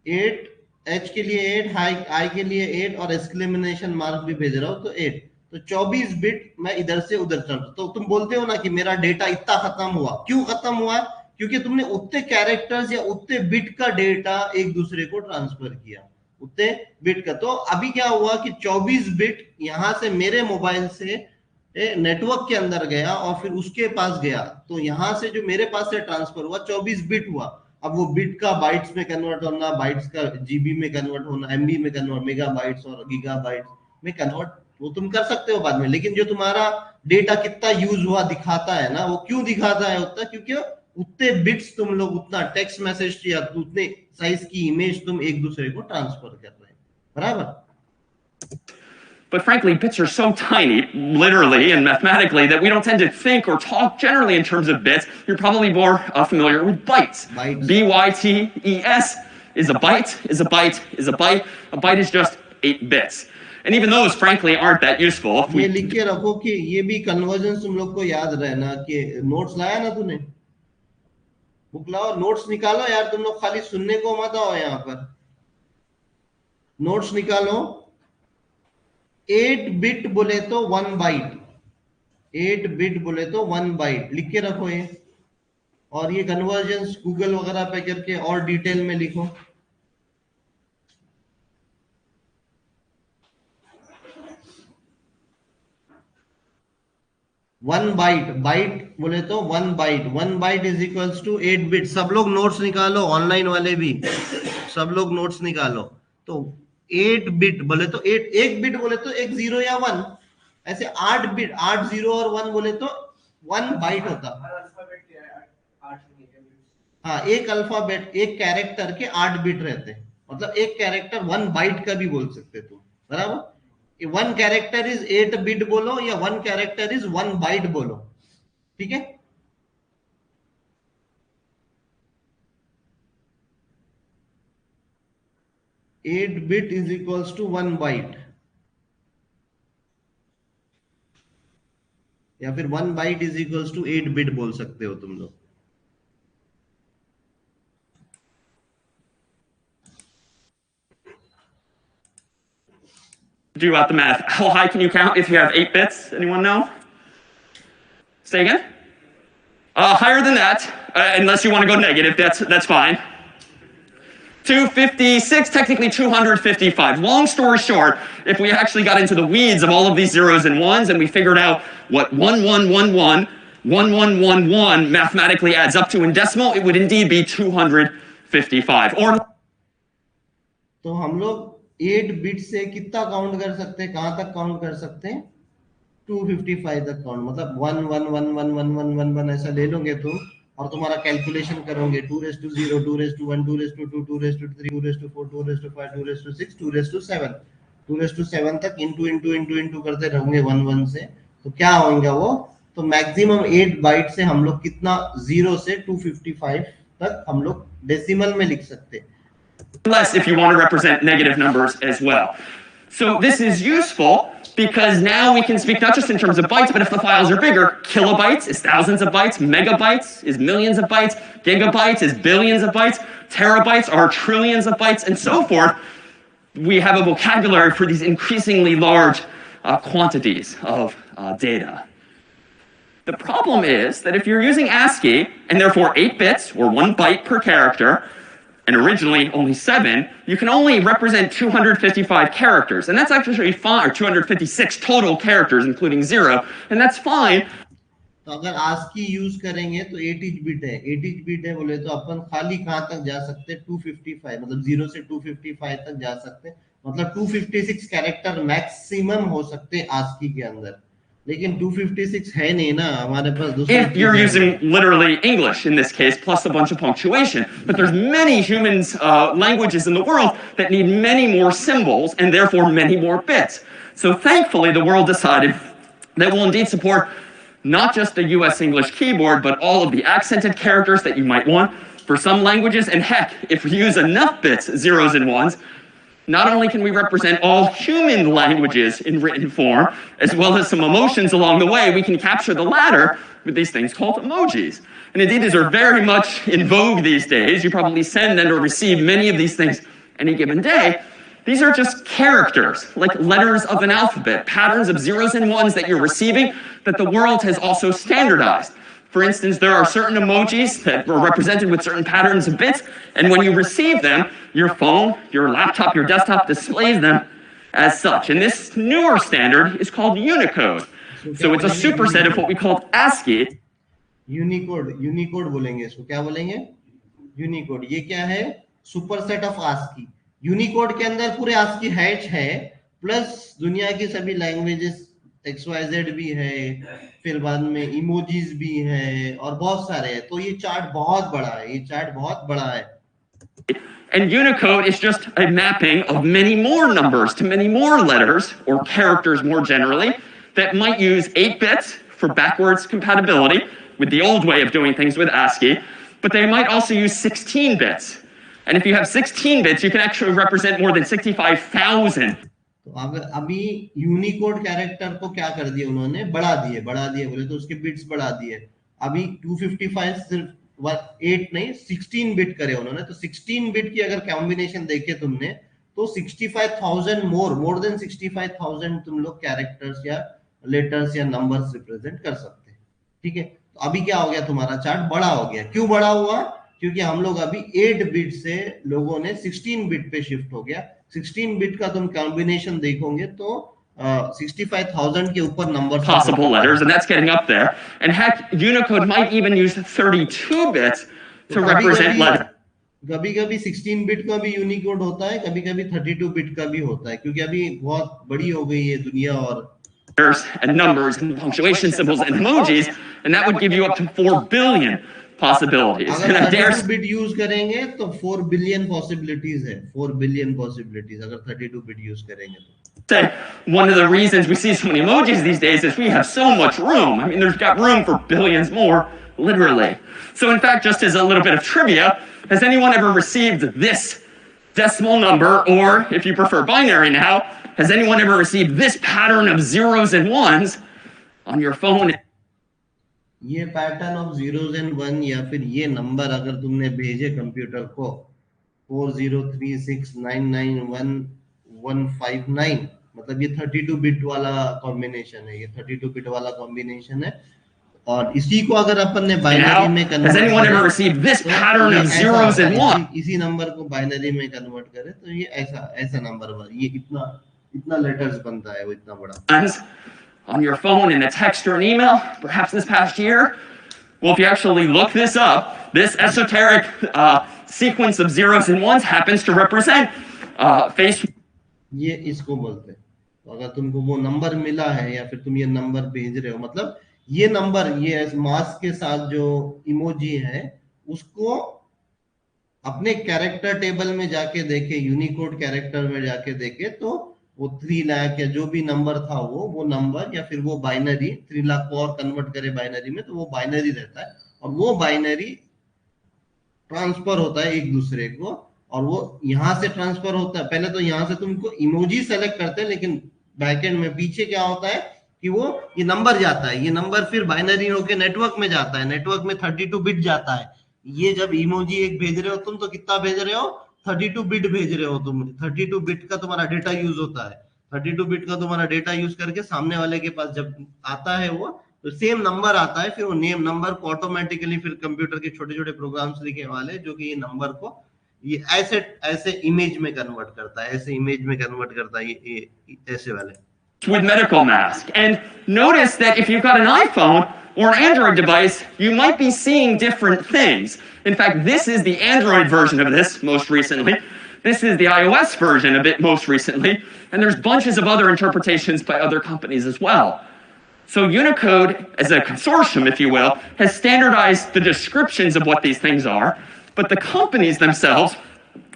8 एच के लिए 8, आई के लिए 8, और एक्सक्लेमेशन मार्क भी भेज रहा हूँ तो 8, तो 24 बिट मैं इधर से उधर चल। तो तुम बोलते हो ना कि मेरा डेटा इतना खत्म हुआ, क्यों खत्म हुआ, क्योंकि तुमने उतने कैरेक्टर्स या उतने बिट का डेटा एक दूसरे को ट्रांसफर किया, उतने बिट का। तो अभी क्या हुआ कि 24 बिट यहां से मेरे मोबाइल से नेटवर्क के अंदर गया और फिर उसके पास गया, तो यहां से जो मेरे पास से ट्रांसफर हुआ 24 बिट हुआ। अब वो बिट का बाइट्स में कन्वर्ट होना, बाइट्स का जीबी में कन्वर्ट होना, एमबी में कन्वर्ट, मेगाबाइट्स और गीगाबाइट्स में कन्वर्ट, वो तुम कर सकते हो बाद में। लेकिन जो तुम्हारा डेटा कितना यूज हुआ दिखाता है ना, वो क्यों दिखाता है उतना, क्योंकि उतने बिट्स तुम लोग, उतना टेक्स्ट मैसेज या उतने साइज की इमेज तुम एक दूसरे को ट्रांसफर कर रहे हैं, बराबर। But frankly, bits are so tiny, literally and mathematically, that we don't tend to think or talk generally in terms of bits. You're probably more familiar with bytes. B-Y-T-E-S is a byte, is a byte, is a byte. A byte is just 8 bits. And even those, frankly, aren't that useful. ये लिख के रखो कि ये भी conversion तुम लोग को याद रहना, कि नोट्स लाया ना तूने, बुक लाओ, नोट्स निकालो यार, तुम लोग खाली सुनने को मत आओ यहाँ पर, नोट्स निकालो। 8 बिट बोले तो 1 बाइट, 8 बिट बोले तो 1 बाइट लिख के रखो ये, और ये कन्वर्जन गूगल वगैरह पे करके और डिटेल में लिखो। वन बाइट बोले तो 1 byte is equals to 8 bit. सब लोग नोट्स निकालो, ऑनलाइन वाले भी सब लोग नोट्स निकालो। तो 8 बिट बोले तो 1 बिट बोले तो एक 0 या 1, ऐसे 8 बिट, 8 0 और 1 बोले तो 1 बाइट होता। हाँ, एक अल्फाबेट, एक कैरेक्टर के 8 बिट रहते हैं, मतलब एक कैरेक्टर 1 बाइट का भी बोल सकते तुम, बराबर। 1 कैरेक्टर इज 8 बिट बोलो या 1 कैरेक्टर इज 1 बाइट बोलो, ठीक है। Eight bit is equals to 1 byte, या फिर 1 byte is equals to 8 bit बोल सकते हो तुम लोग। Do the math. How high can you count if you have 8 bits? Anyone know? Say again? Higher than that, unless you want to go negative. That's fine. 256, technically 255. Long story short, if we actually got into the weeds of all of these zeros and ones and we figured out what 1111 1111 mathematically adds up to in decimal, it would indeed be 255. Or तो हम लोग 8 bit से कितना count कर सकते हैं, कहां तक काउंट कर सकते हैं? 255 तक काउंट, मतलब 1 1 1 1 1 1 1 1 ऐसा ले लोगे तुम और तुम्हारा कैलकुलेशन करोगे 2⁻0 2⁻1 2⁻2 2⁻3 2⁻4 2⁻5 2⁻6 2⁻7 2⁻7 तक इंटू करते रहोगे 1 1 से, तो क्या होगा वो? तो मैक्सिमम 8 बाइट से हम लोग कितना 0 से 255 तक हम लोग डेसिमल में लिख सकते हैं. less if you want to represent negative numbers as well. So this is useful because now we can speak not just in terms of bytes, but if the files are bigger, kilobytes is thousands of bytes, megabytes is millions of bytes, gigabytes is billions of bytes, terabytes are trillions of bytes, and so forth. We have a vocabulary for these increasingly large quantities of data. The problem is that if you're using ASCII, and therefore 8 bits, or 1 byte per character, and originally only 7, you can only represent 255 characters. And that's actually fine, or 256 total characters, including 0, and that's fine. तो अगर ASCII use करेंगे तो 8 bit है, 8 bit है बोले तो अपन खाली कहां तक जा सकते हैं? 255, मतलब 0 से 255 तक जा सकते हैं, मतलब 256 कैरेक्टर मैक्सिमम हो सकते हैं ASCII के अंदर. लेकिन 256 है नहीं ना हमारे पास. If you're using literally English in this case, plus a bunch of punctuation, but there's many humans languages in the world that need many more symbols and therefore many more bits. So thankfully, the world decided that we'll indeed support not just the US English keyboard, but all of the accented characters that you might want for some languages. And heck, if we use enough bits, zeros and ones, not only can we represent all human languages in written form, as well as some emotions along the way, we can capture the latter with these things called emojis. And indeed, these are very much in vogue these days. You probably send and or receive many of these things any given day. These are just characters, like letters of an alphabet, patterns of zeros and ones that you're receiving that the world has also standardized. For instance, there are certain emojis that are represented with certain patterns of bits, and when you receive them, your phone, your laptop, your desktop displays them as such. And this newer standard is called Unicode. So it's a superset of what we call ASCII. Unicode बोलेंगे इसको, क्या बोलेंगे? Unicode. ये क्या है? Superset of ASCII. Unicode के अंदर पूरे ASCII हैच है, प्लस दुनिया की सभी लैंग्वेजेस XYZ भी है, फिर बाद में इमोजीज भी है और बहुत सारे हैं. तो ये चार्ट बहुत बड़ा है, ये चार्ट बहुत बड़ा है. And Unicode is just a mapping of many more numbers to many more letters, or characters more generally, that might use 8 bits for backwards compatibility with the old way of doing things with ASCII, but they might also use 16 bits. And if you have 16 bits, you can actually represent more than 65,000. तो अभी Unicode character को क्या कर दिया उन्होंने? बढ़ा दिए बोले तो उसके बिट्स बढ़ा दिए. अभी 255 सिर्फ 8 नहीं 16 बिट करे उन्होंने. तो 16 बिट की अगर कॉम्बिनेशन देखे तुमने तो 65,000 मोर देन 65,000 तुम लोग कैरेक्टर्स या लेटर्स या नंबर्स रिप्रेजेंट कर सकते हैं. ठीक है, तो अभी क्या हो गया? तुम्हारा चार्ट बड़ा हो गया. क्यों बड़ा हुआ? क्योंकि हम लोग अभी 8 बिट से लोगों ने 16 बिट पे शिफ्ट हो गया. 16 बिट का तुम कॉम्बिनेशन देखोगे तो 65,000 के ऊपर number possible letters, and that's getting up there. And heck, Unicode might even use 32 bits to represent letters. कभी-कभी 16 बिट का भी यूनिकोड होता है, कभी-कभी 32 बिट का भी होता है, क्योंकि अभी बहुत बड़ी हो गई है दुनिया और and numbers and punctuation symbols and emojis, and that would give you up to 4 billion possibilities. अगर 32 बिट यूज करेंगे तो 4 बिलियन पॉसिबिलिटीज है. 4 बिलियन पॉसिबिलिटीज अगर 32 बिट यूज करेंगे तो. Say, one of the reasons we see so many emojis these days is we have so much room. I mean, there's got room for billions more, literally. So in fact, just as a little bit of trivia, has anyone ever received this decimal number, or if you prefer binary now, has anyone ever received this pattern of zeros and ones on your phone? ये pattern of zeros and one या फिर ये number अगर तुमने भेजे computer को 4036991159, मतलब ये 32 बिट वाला कॉम्बिनेशन है. ये 32 बिट वाला कॉम्बिनेशन है और इसी को अगर अपन ने बाइनरी में कन्वर्ट इसी नंबर को बाइनरी में कन्वर्ट करे तो ये ऐसा नंबर, ये इतना लेटर्स बनता है, वो इतना बड़ा. on your phone in a text or an email, perhaps this past year. Well, if you actually look this up, this esoteric sequence of zeros and ones happens to represent Facebook. ये इसको बोलते हैं। तो अगर तुमको वो number मिला है या फिर तुम ये नंबर भेज रहे हो, मतलब ये नंबर, ये मास्क के साथ जो इमोजी है, उसको अपने कैरेक्टर टेबल में जाके देखे, यूनिकोड कैरेक्टर में जाके देखे, तो वो 3 लाख या जो भी नंबर था वो नंबर या फिर वो बाइनरी 3 लाख को और कन्वर्ट करे बाइनरी में, तो वो बाइनरी रहता है और वो बाइनरी ट्रांसफर होता है एक दूसरे को, और वो यहां से ट्रांसफर होता है। पहले तो यहां से तुमको इमोजी सेलेक्ट करते हैं, लेकिन बैकएंड में पीछे क्या होता है कि वो ये नंबर जाता है, ये नंबर फिर बाइनरी होके नेटवर्क में जाता है, नेटवर्क में 32 बिट जाता है। ये जब इमोजी एक भेज रहे हो तुम, तो कितना भेज रहे हो? 32 बिट भेज रहे हो तुम। 32 बिट का तुम्हारा डेटा यूज होता है। 32 बिट का तुम्हारा डेटा यूज करके सामने वाले के पास जब आता है वो, तो सेम नंबर आता है, फिर वो नेम नंबर को ऑटोमेटिकली फिर कंप्यूटर के छोटे छोटे प्रोग्राम्स लिखे वाले जो कि ये नंबर को ये ऐसे इमेज में कन्वर्ट करता है, ऐसे इमेज में कन्वर्ट करता है ये ऐसे वाले। With medical mask. And notice that if you've got an iPhone or an Android device, you might be seeing different things. In fact, this is the Android version of this most recently. This is the iOS version of it most recently. And there's bunches of other interpretations by other companies as well. So Unicode, as a consortium, if you will, has standardized the descriptions of what these things are. But the companies themselves,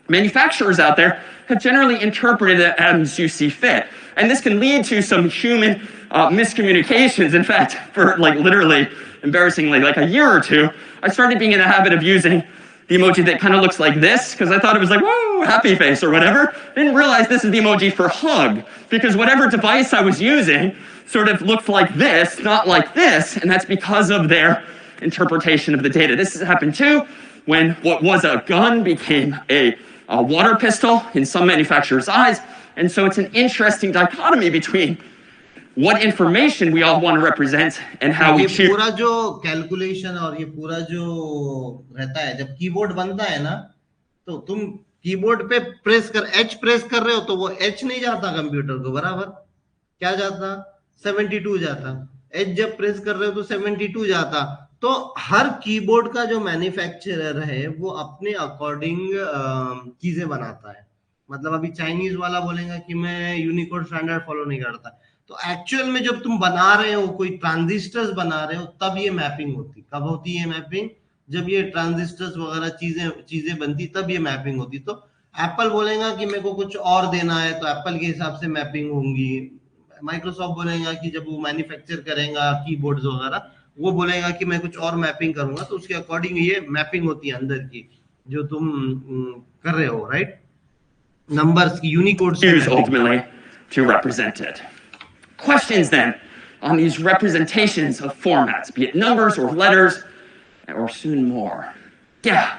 manufacturers out there, have generally interpreted it as you see fit. And this can lead to some human miscommunications. In fact, for like literally, embarrassingly, like a year or two, I started being in the habit of using the emoji that kind of looks like this, because I thought it was like, whoa, happy face or whatever. Didn't realize this is the emoji for hug, because whatever device I was using sort of looked like this, not like this, and that's because of their interpretation of the data. This has happened too, when what was a gun became a water pistol in some manufacturers' eyes. And so it's an interesting dichotomy between what information we all want to represent and how we choose. पूरा जो calculation और ये पूरा जो रहता है, जब keyboard बनता है ना, तो तुम कीबोर्ड पे H प्रेस कर रहे हो तो वो H नहीं जाता कंप्यूटर को बराबर, क्या जाता? 72 जाता। H जब प्रेस कर रहे हो तो 72 जाता। तो हर कीबोर्ड का जो मैन्युफैक्चरर है वो अपने अकॉर्डिंग चीजें बनाता है। मतलब अभी चाइनीज वाला बोलेगा कि मैं यूनिकोड स्टैंडर्ड फॉलो नहीं करता, तो एक्चुअल में जब तुम बना रहे हो, कोई ट्रांजिस्टर्स बना रहे हो, तब ये मैपिंग होती। कब होती है मैपिंग? जब ये ट्रांजिस्टर्स वगैरह चीजें बनती, तब ये मैपिंग होती। तो एप्पल बोलेगा कि मेरे को कुछ और देना है, तो एप्पल के हिसाब से मैपिंग होंगी। माइक्रोसॉफ्ट बोलेगा कि जब वो मैन्युफैक्चर करेगा कीबोर्ड्स वगैरह, वो बोलेगा कि मैं कुछ और मैपिंग करूंगा, तो उसके अकॉर्डिंग ये मैपिंग होती है अंदर की जो तुम कर रहे हो, right? Numbers, Unicode use ultimately to represent it. Questions then on these representations of formats, be it numbers or letters or soon more. Yeah.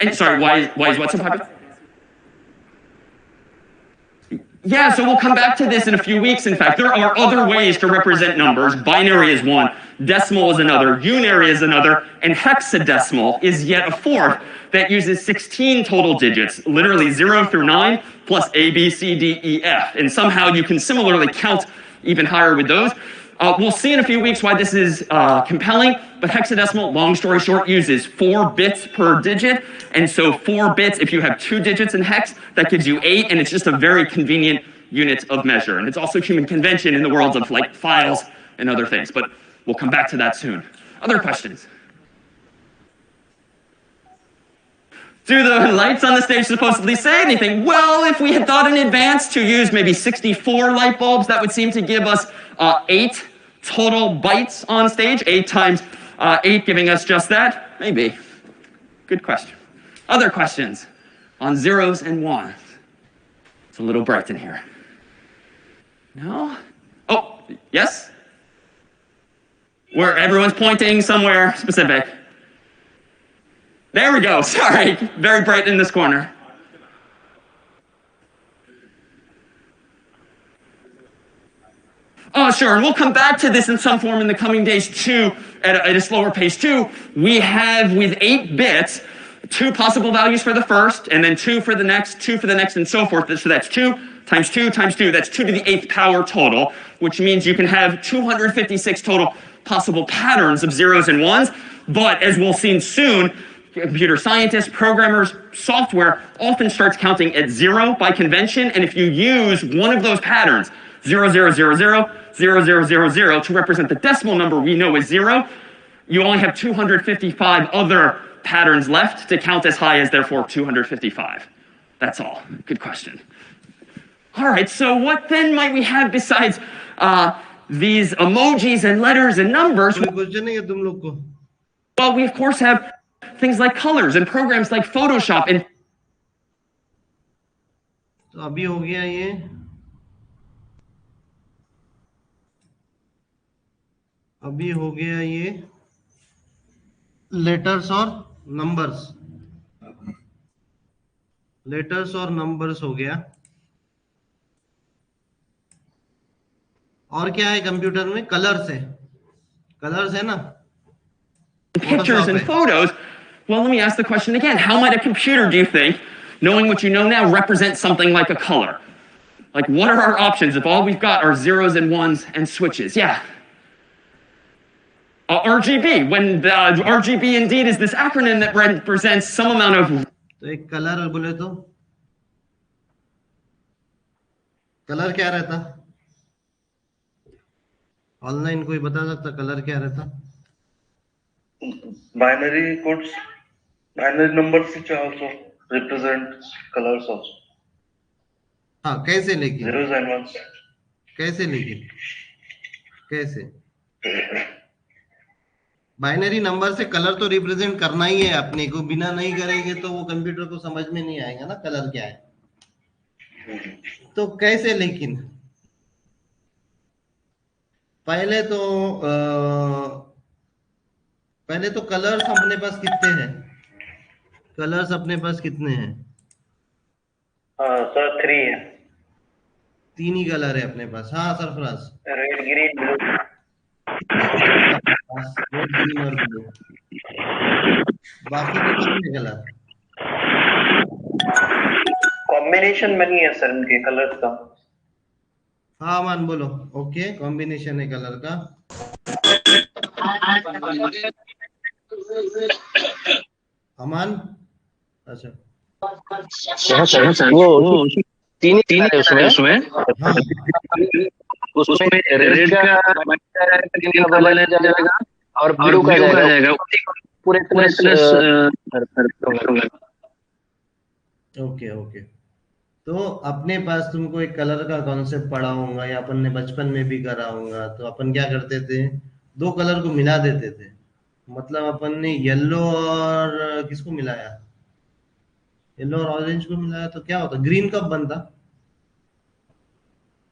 And sorry, why is what so popular? Yeah, so we'll come back to this in a few weeks. In fact, there are other ways to represent numbers. Binary is one, decimal is another, unary is another, and hexadecimal is yet a fourth that uses 16 total digits, literally 0 through 9, plus A, B, C, D, E, F. And somehow you can similarly count even higher with those. We'll see in a few weeks why this is compelling, but hexadecimal, long story short, uses 4 bits per digit. And so 4 bits, if you have 2 digits in hex, that gives you 8, and it's just a very convenient unit of measure. And it's also human convention in the world of like files and other things, but we'll come back to that soon. Other questions? Do the lights on the stage supposedly say anything? Well, if we had thought in advance to use maybe 64 light bulbs, that would seem to give us 8 total bytes on stage. 8 times 8 giving us just that? Maybe. Good question. Other questions on zeros and ones? It's a little bright in here. No? Oh, yes? Where everyone's pointing somewhere specific. There we go. Sorry, very bright in this corner. Oh, sure, and we'll come back to this in some form in the coming days too, at a slower pace too. We have, with 8 bits, 2 possible values for the first, and then 2 for the next, 2 for the next, and so forth. So that's 2 times 2 times 2. That's 2 to the 8th power total, which means you can have 256 total possible patterns of zeros and ones. But as we'll see soon, computer scientists, programmers, software often starts counting at 0 by convention. And if you use one of those patterns, 0, 0, 0, 0, 0, 0, 0, 0, to represent the decimal number we know is 0, you only have 255 other patterns left to count as high as, therefore, 255. That's all. Good question. All right, so what then might we have besides these emojis and letters and numbers? कोई question नहीं है तुम लोग को? Well, we of course have things like colors and programs like Photoshop and तो अभी हो गया ये, अभी हो गया ये लेटर्स और नंबर्स, लेटर्स और नंबर्स हो गया। और क्या है कंप्यूटर में? कलर्स है, कलर्स है ना, pictures and photos. Well, let me ask the question again. How might a computer, do you think, knowing what you know now, represent something like a color? Like, what are our options if all we've got are zeros and ones and switches? Yeah. RGB, when the RGB indeed is this acronym that represents some amount of... तो एक colour बोले तो colour क्या रहता? Online कोई बता सकता colour क्या रहता? Binary codes, binary numbers which also represent colors also. हाँ, कैसे लेकिन? Zeros and ones. कैसे लेकिन? कैसे? बाइनरी नंबर से कलर तो रिप्रेजेंट करना ही है अपने को, बिना नहीं करेंगे तो वो कंप्यूटर को समझ में नहीं आएगा ना कलर क्या है। तो कैसे लेकिन? पहले तो कलर्स अपने पास कितने हैं? कलर्स अपने पास कितने हैं? सर 3 है। 3 ही कलर है अपने पास। हाँ Sarfaraz. Red, green, blue. Red, green और ब्लू। बाकी के कितने कलर? कॉम्बिनेशन बनी है सर इनके कलर्स का। हाँ अमान बोलो। ओके, कॉम्बिनेशन है कलर का। अमान, अच्छा वो तीन है उसमें उसमें रेड का जाएगा और ब्लू का जाएगा पूरे ओके ओके। तो अपने पास तुमको एक कलर का कॉन्सेप्ट पढ़ा होगा या अपन ने बचपन में भी करा होगा। तो अपन क्या करते थे, 2 कलर को मिला देते थे। मतलब अपन ने येलो और किसको मिलाया, येलो और ऑरेंज को मिलाया तो क्या होता, ग्रीन कब बनता?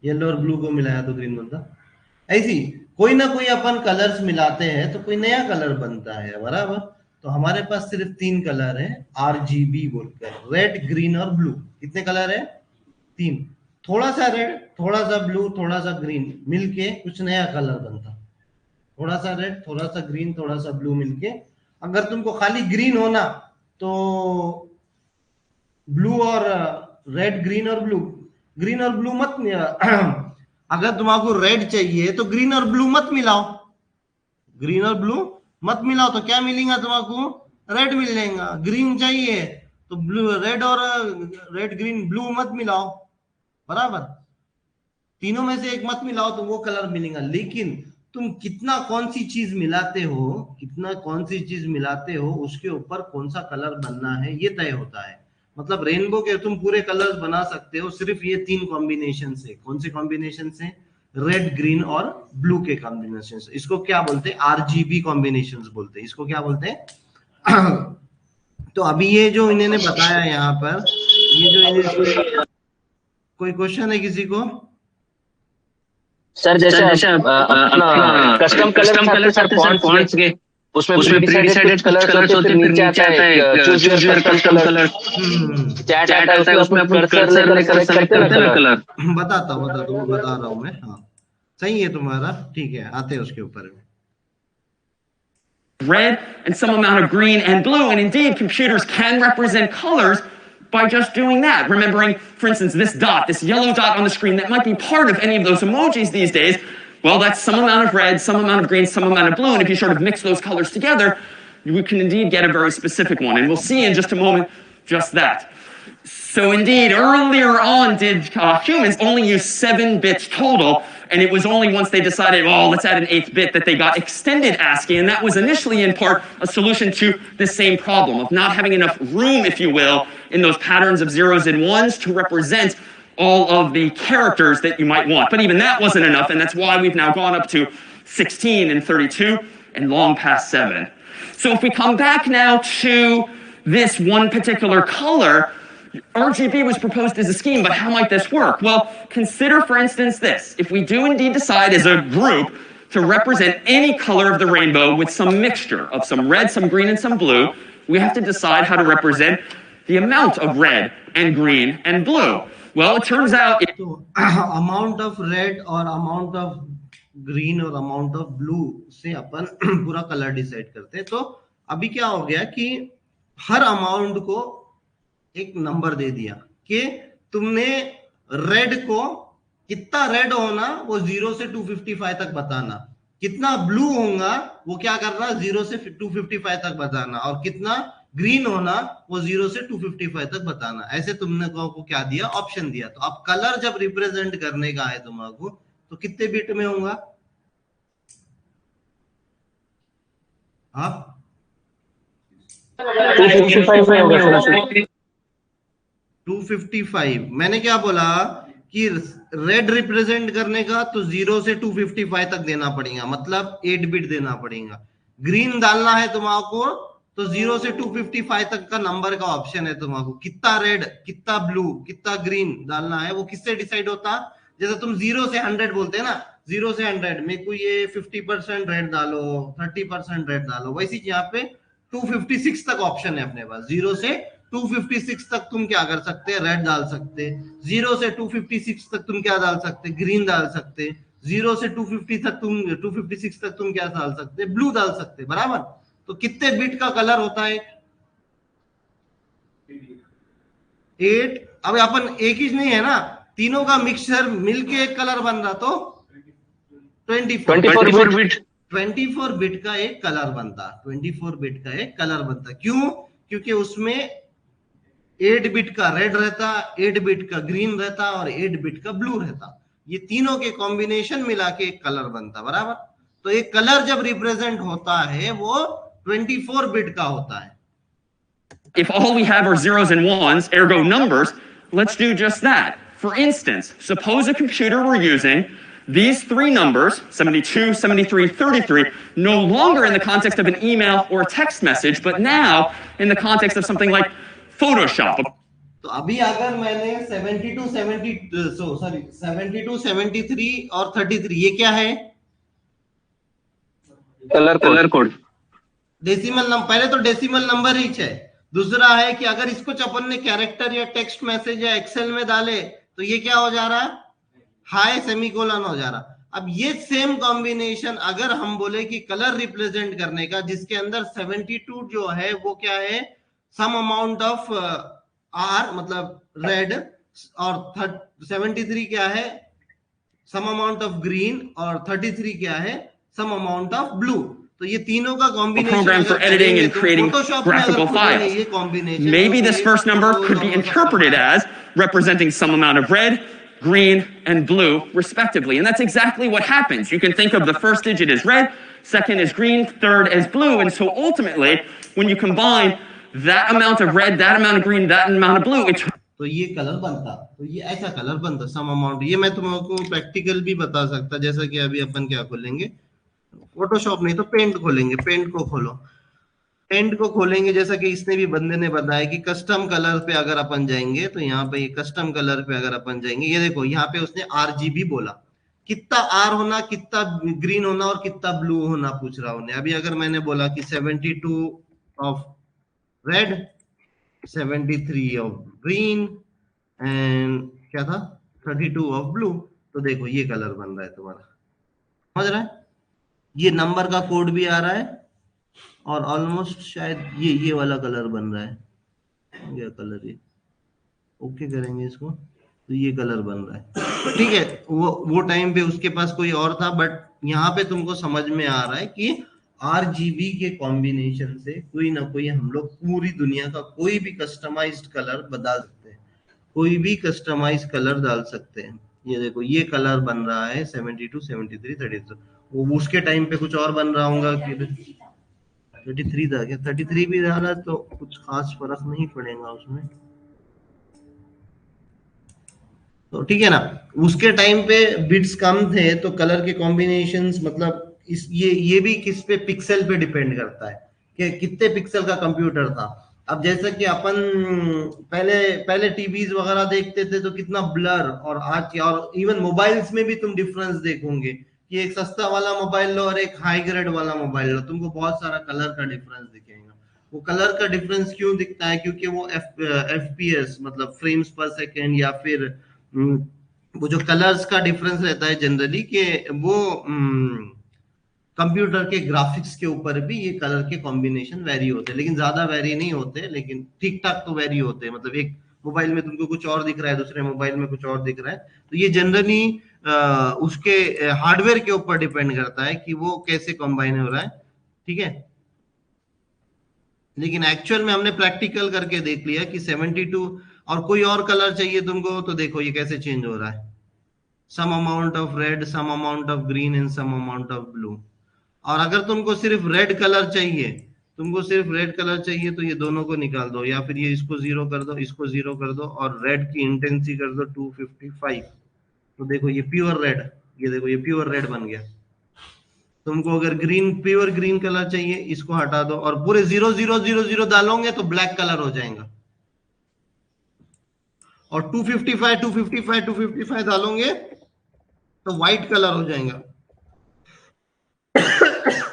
येलो और ब्लू को मिलाया तो ग्रीन बनता। ऐसी कोई ना कोई अपन कलर्स मिलाते हैं तो कोई नया कलर बनता है, बराबर। तो हमारे पास सिर्फ 3 कलर है RGB बोलकर, रेड, ग्रीन और ब्लू। कितने कलर है? 3। थोड़ा सा रेड, थोड़ा सा ब्लू, थोड़ा सा ग्रीन मिलके कुछ नया कलर बनता। थोड़ा सा रेड, थोड़ा सा ग्रीन, थोड़ा सा ब्लू मिलके। अगर तुमको खाली ग्रीन होना तो ब्लू और रेड, ग्रीन और ब्लू, ग्रीन और ब्लू मत अगर तुमको रेड चाहिए तो ग्रीन और ब्लू मत मिलाओ, ग्रीन और ब्लू मत मिलाओ तो क्या मिलेगा तुमको? रेड मिल जाएगा। ग्रीन चाहिए तो ब्लू, रेड और रेड, ग्रीन, ब्लू मत मिलाओ, बराबर। तीनों में से एक मत मिलाओ तो वो कलर मिलेगा। लेकिन तुम कितना कौन सी चीज मिलाते हो, कितना कौन सी चीज मिलाते हो, उसके ऊपर कौन सा कलर बनना है ये तय होता है। मतलब रेनबो के तुम पूरे कलर्स बना सकते हो सिर्फ ये 3 कॉम्बिनेशन से। कौन से कॉम्बिनेशन से? रेड, ग्रीन और ब्लू के कॉम्बिनेशन से। इसको क्या बोलते हैं? RGB कॉम्बिनेशंस बोलते हैं। इसको क्या बोलते हैं? तो अभी ये जो इन्होंने बताया यहाँ पर, ये जो इन्हें, कोई क्वेश्चन है किसी को? सर जैसे कस्टम कलर सर फॉन्ट्स के उसमें प्रीडिसाइडेड कलर होते हैं, नीचे आता है choose your custom colour, chat आता है उसमें अपन कर्सर लेकर सेलेक्ट करते हैं कलर। बताता हूँ बता रहा हूँ मैं। हाँ सही है तुम्हारा, ठीक है, आते हैं उसके ऊपर। red and some amount of green and blue. And indeed, computers can represent colors by just doing that. Remembering, for instance, this dot, this yellow dot on the screen that might be part of any of those emojis these days. Well, that's some amount of red, some amount of green, some amount of blue. And if you sort of mix those colors together, we can indeed get a very specific one. And we'll see in just a moment just that. So indeed, earlier on did humans only use 7 bits total, and it was only once they decided, well, let's add an 8th bit that they got extended ASCII, and that was initially in part a solution to the same problem of not having enough room, if you will, in those patterns of zeros and ones to represent all of the characters that you might want. But even that wasn't enough, and that's why we've now gone up to 16 and 32 and long past 7. So if we come back now to this one particular color, RGB was proposed as a scheme, but how might this work? Well, consider, for instance, this. If we do indeed decide as a group to represent any color of the rainbow with some mixture of some red, some green, and some blue, we have to decide how to represent the amount of red and green and blue. Well, it turns out... तो amount of red और amount of green और amount of blue से अपन पूरा colour decide करते हैं. तो अभी क्या हो गया कि हर अमाउंट को एक नंबर दे दिया कि तुमने रेड को कितना रेड होना वो 0 से 255 तक बताना, कितना ब्लू होगा वो क्या करना 0 से 255 तक बताना, और कितना ग्रीन होना वो 0 से 255 तक बताना. ऐसे तुमने को क्या दिया, ऑप्शन दिया. तो अब कलर जब रिप्रेजेंट करने का है तुम्हारे तो कितने बिट में होगा? आप 255 में होगा. 255. मैंने क्या बोला कि रेड रिप्रेजेंट करने का तो 0 से 255 तक देना पड़ेगा, मतलब 8 बिट देना पड़ेगा. ग्रीन डालना है तुम्हारे तो 0 से 255 तक का नंबर का ऑप्शन है तुम्हारे. कितना रेड, कितना ब्लू, कितना ग्रीन डालना है वो किससे डिसाइड होता? जैसे तुम 0 से 100 बोलते हैं ना, 0 से 100 में कोई ये 50% रेड डालो, 30% रेड डालो, वैसे यहाँ पे 256 तक ऑप्शन है अपने पास. 0 से 256 तक तुम क्या कर सकते हैं, रेड डाल सकते. 0 से 256 तक तुम क्या डाल सकते, ग्रीन डाल सकते. 0 से 256 तक तुम क्या डाल सकते, ब्लू डाल सकते. बराबर. तो कितने बिट का कलर होता है? 8. अब अपन एक ही नहीं है ना, तीनों का मिक्सचर मिलके एक कलर बन रहा तो 24 बिट. 24 बिट का एक कलर बनता. 24 बिट का एक कलर बनता. क्यों? क्योंकि उसमें 8 बिट का रेड रहता, 8 बिट का ग्रीन रहता और 8 बिट का ब्लू रहता. ये तीनों के कॉम्बिनेशन मिला के एक कलर बनता. बराबर. तो एक कलर जब रिप्रेजेंट होता है वो 24 बिट का होता है. If all we have are zeros and ones, ergo numbers, let's do just that. For instance, suppose a computer were using these 3 numbers, 72, 73, 33, no longer in the context of an email or a text message, but now in the context of something like Photoshop. तो अभी अगर मैंने 72, 73 और 33, ये क्या है? Colour code. Decimal number. पहले तो डेसिमल नंबर ही है. दूसरा है कि अगर इसको अपन ने कैरेक्टर या टेक्स्ट मैसेज या एक्सेल में डाले तो ये क्या हो जा रहा है, हाई सेमीकोलन हो जा रहा. अब ये सेम कॉम्बिनेशन अगर हम बोले कि कलर रिप्रेजेंट करने का, जिसके अंदर 72 जो है वो क्या है, सम अमाउंट ऑफ आर मतलब रेड, और 73 क्या है, सम अमाउंट ऑफ ग्रीन, और 33 क्या है, सम अमाउंट ऑफ ब्लू. तो ये तीनों का combination, program for editing and creating graphical files. Maybe this first number could be interpreted as representing some amount of red, green, and blue, respectively. And that's exactly what happens. You can think of the first digit as red, second as green, third as blue. And so ultimately, when you combine that amount of red, that amount of green, that amount of blue, it तो ये colour बनता. तो ये ऐसा colour बनता some amount. ये मैं तुमको प्रैक्टिकल भी बता सकता. जैसा कि अभी अपन क्या खोलेंगे, फोटोशॉप नहीं तो पेंट खोलेंगे. पेंट को खोलो, पेंट को खोलेंगे. जैसा कि इसने भी बंदे ने बताया कि कस्टम कलर पे अगर अपन जाएंगे तो यहाँ पे कस्टम कलर पे अगर अपन जाएंगे, ये देखो यहाँ पे उसने RGB बोला. कितना आर होना, कितना ग्रीन होना और कितना ब्लू होना पूछ रहा हूं. अभी अगर मैंने बोला कि 72 of red, 73 of green and क्या था 32 ऑफ ब्लू, तो देखो ये कलर बन रहा है तुम्हारा. समझ रहा है? ये नंबर का कोड भी आ रहा है और ऑलमोस्ट शायद ये वाला कलर बन रहा है, क्या कलर ये, ओके करेंगे इसको, तो ये कलर बन रहा है। ठीक है, वो टाइम पे उसके पास कोई और था, बट यहाँ पे तुमको समझ में आ रहा है कि RGB के कॉम्बिनेशन से कोई ना कोई हम लोग पूरी दुनिया का कोई भी कस्टमाइज्ड कलर बदल सकते हैं, कोई भी कस्टमाइज कलर डाल सकते हैं। ये देखो ये कलर बन रहा है 72, 73, 32, वो उसके टाइम पे कुछ और बन रहा होगा कि 33 था क्या, 33 भी डाला तो कुछ खास फर्क नहीं पड़ेगा उसमें। तो ठीक है ना, उसके टाइम पे बिट्स कम थे तो कलर के कॉम्बिनेशंस, मतलब इस ये भी किस पे, पिक्सल पे डिपेंड करता है कि कितने पिक्सल का कंप्यूटर था। अब जैसा कि अपन पहले पहले टीवीज वगैरह देखते थे तो कितना ब्लर, और आज और इवन मोबाइल्स में भी तुम डिफरेंस देखोगे कि एक सस्ता वाला मोबाइल लो और एक हाई ग्रेड वाला मोबाइल लो, तुमको बहुत सारा कलर का डिफरेंस दिखेगा। वो कलर का डिफरेंस क्यों दिखता है, क्योंकि वो FPS मतलब फ्रेम्स पर सेकेंड, या फिर वो जो कलर्स का डिफरेंस रहता है जनरली कि वो कंप्यूटर के ग्राफिक्स के ऊपर भी ये कलर के कॉम्बिनेशन वेरी होते हैं, लेकिन ज्यादा वेरी नहीं होते, लेकिन ठीक ठाक तो वेरी होते हैं। मतलब एक मोबाइल में तुमको कुछ और दिख रहा है, दूसरे मोबाइल में कुछ और दिख रहा है, तो ये जनरली उसके हार्डवेयर के ऊपर डिपेंड करता है कि वो कैसे कंबाइन हो रहा है। ठीक है, लेकिन एक्चुअल में हमने प्रैक्टिकल करके देख लिया कि 72, और कोई और कलर चाहिए तुमको तो देखो ये कैसे चेंज हो रहा है, some amount of red, some amount of green and some amount of blue। और अगर तुमको सिर्फ रेड कलर चाहिए, तुमको सिर्फ रेड कलर चाहिए तो ये दोनों को निकाल दो, या फिर ये इसको जीरो कर दो, इसको जीरो कर दो, और रेड की इंटेंसिटी कर दो 255। तो देखो ये प्योर रेड, ये देखो ये प्योर रेड बन गया। तुमको अगर ग्रीन, प्योर ग्रीन कलर चाहिए, इसको हटा दो और पूरे 0000 डालोगे तो ब्लैक कलर हो जाएगा, और 255 255 255 डालोगे तो व्हाइट कलर हो जाएगा।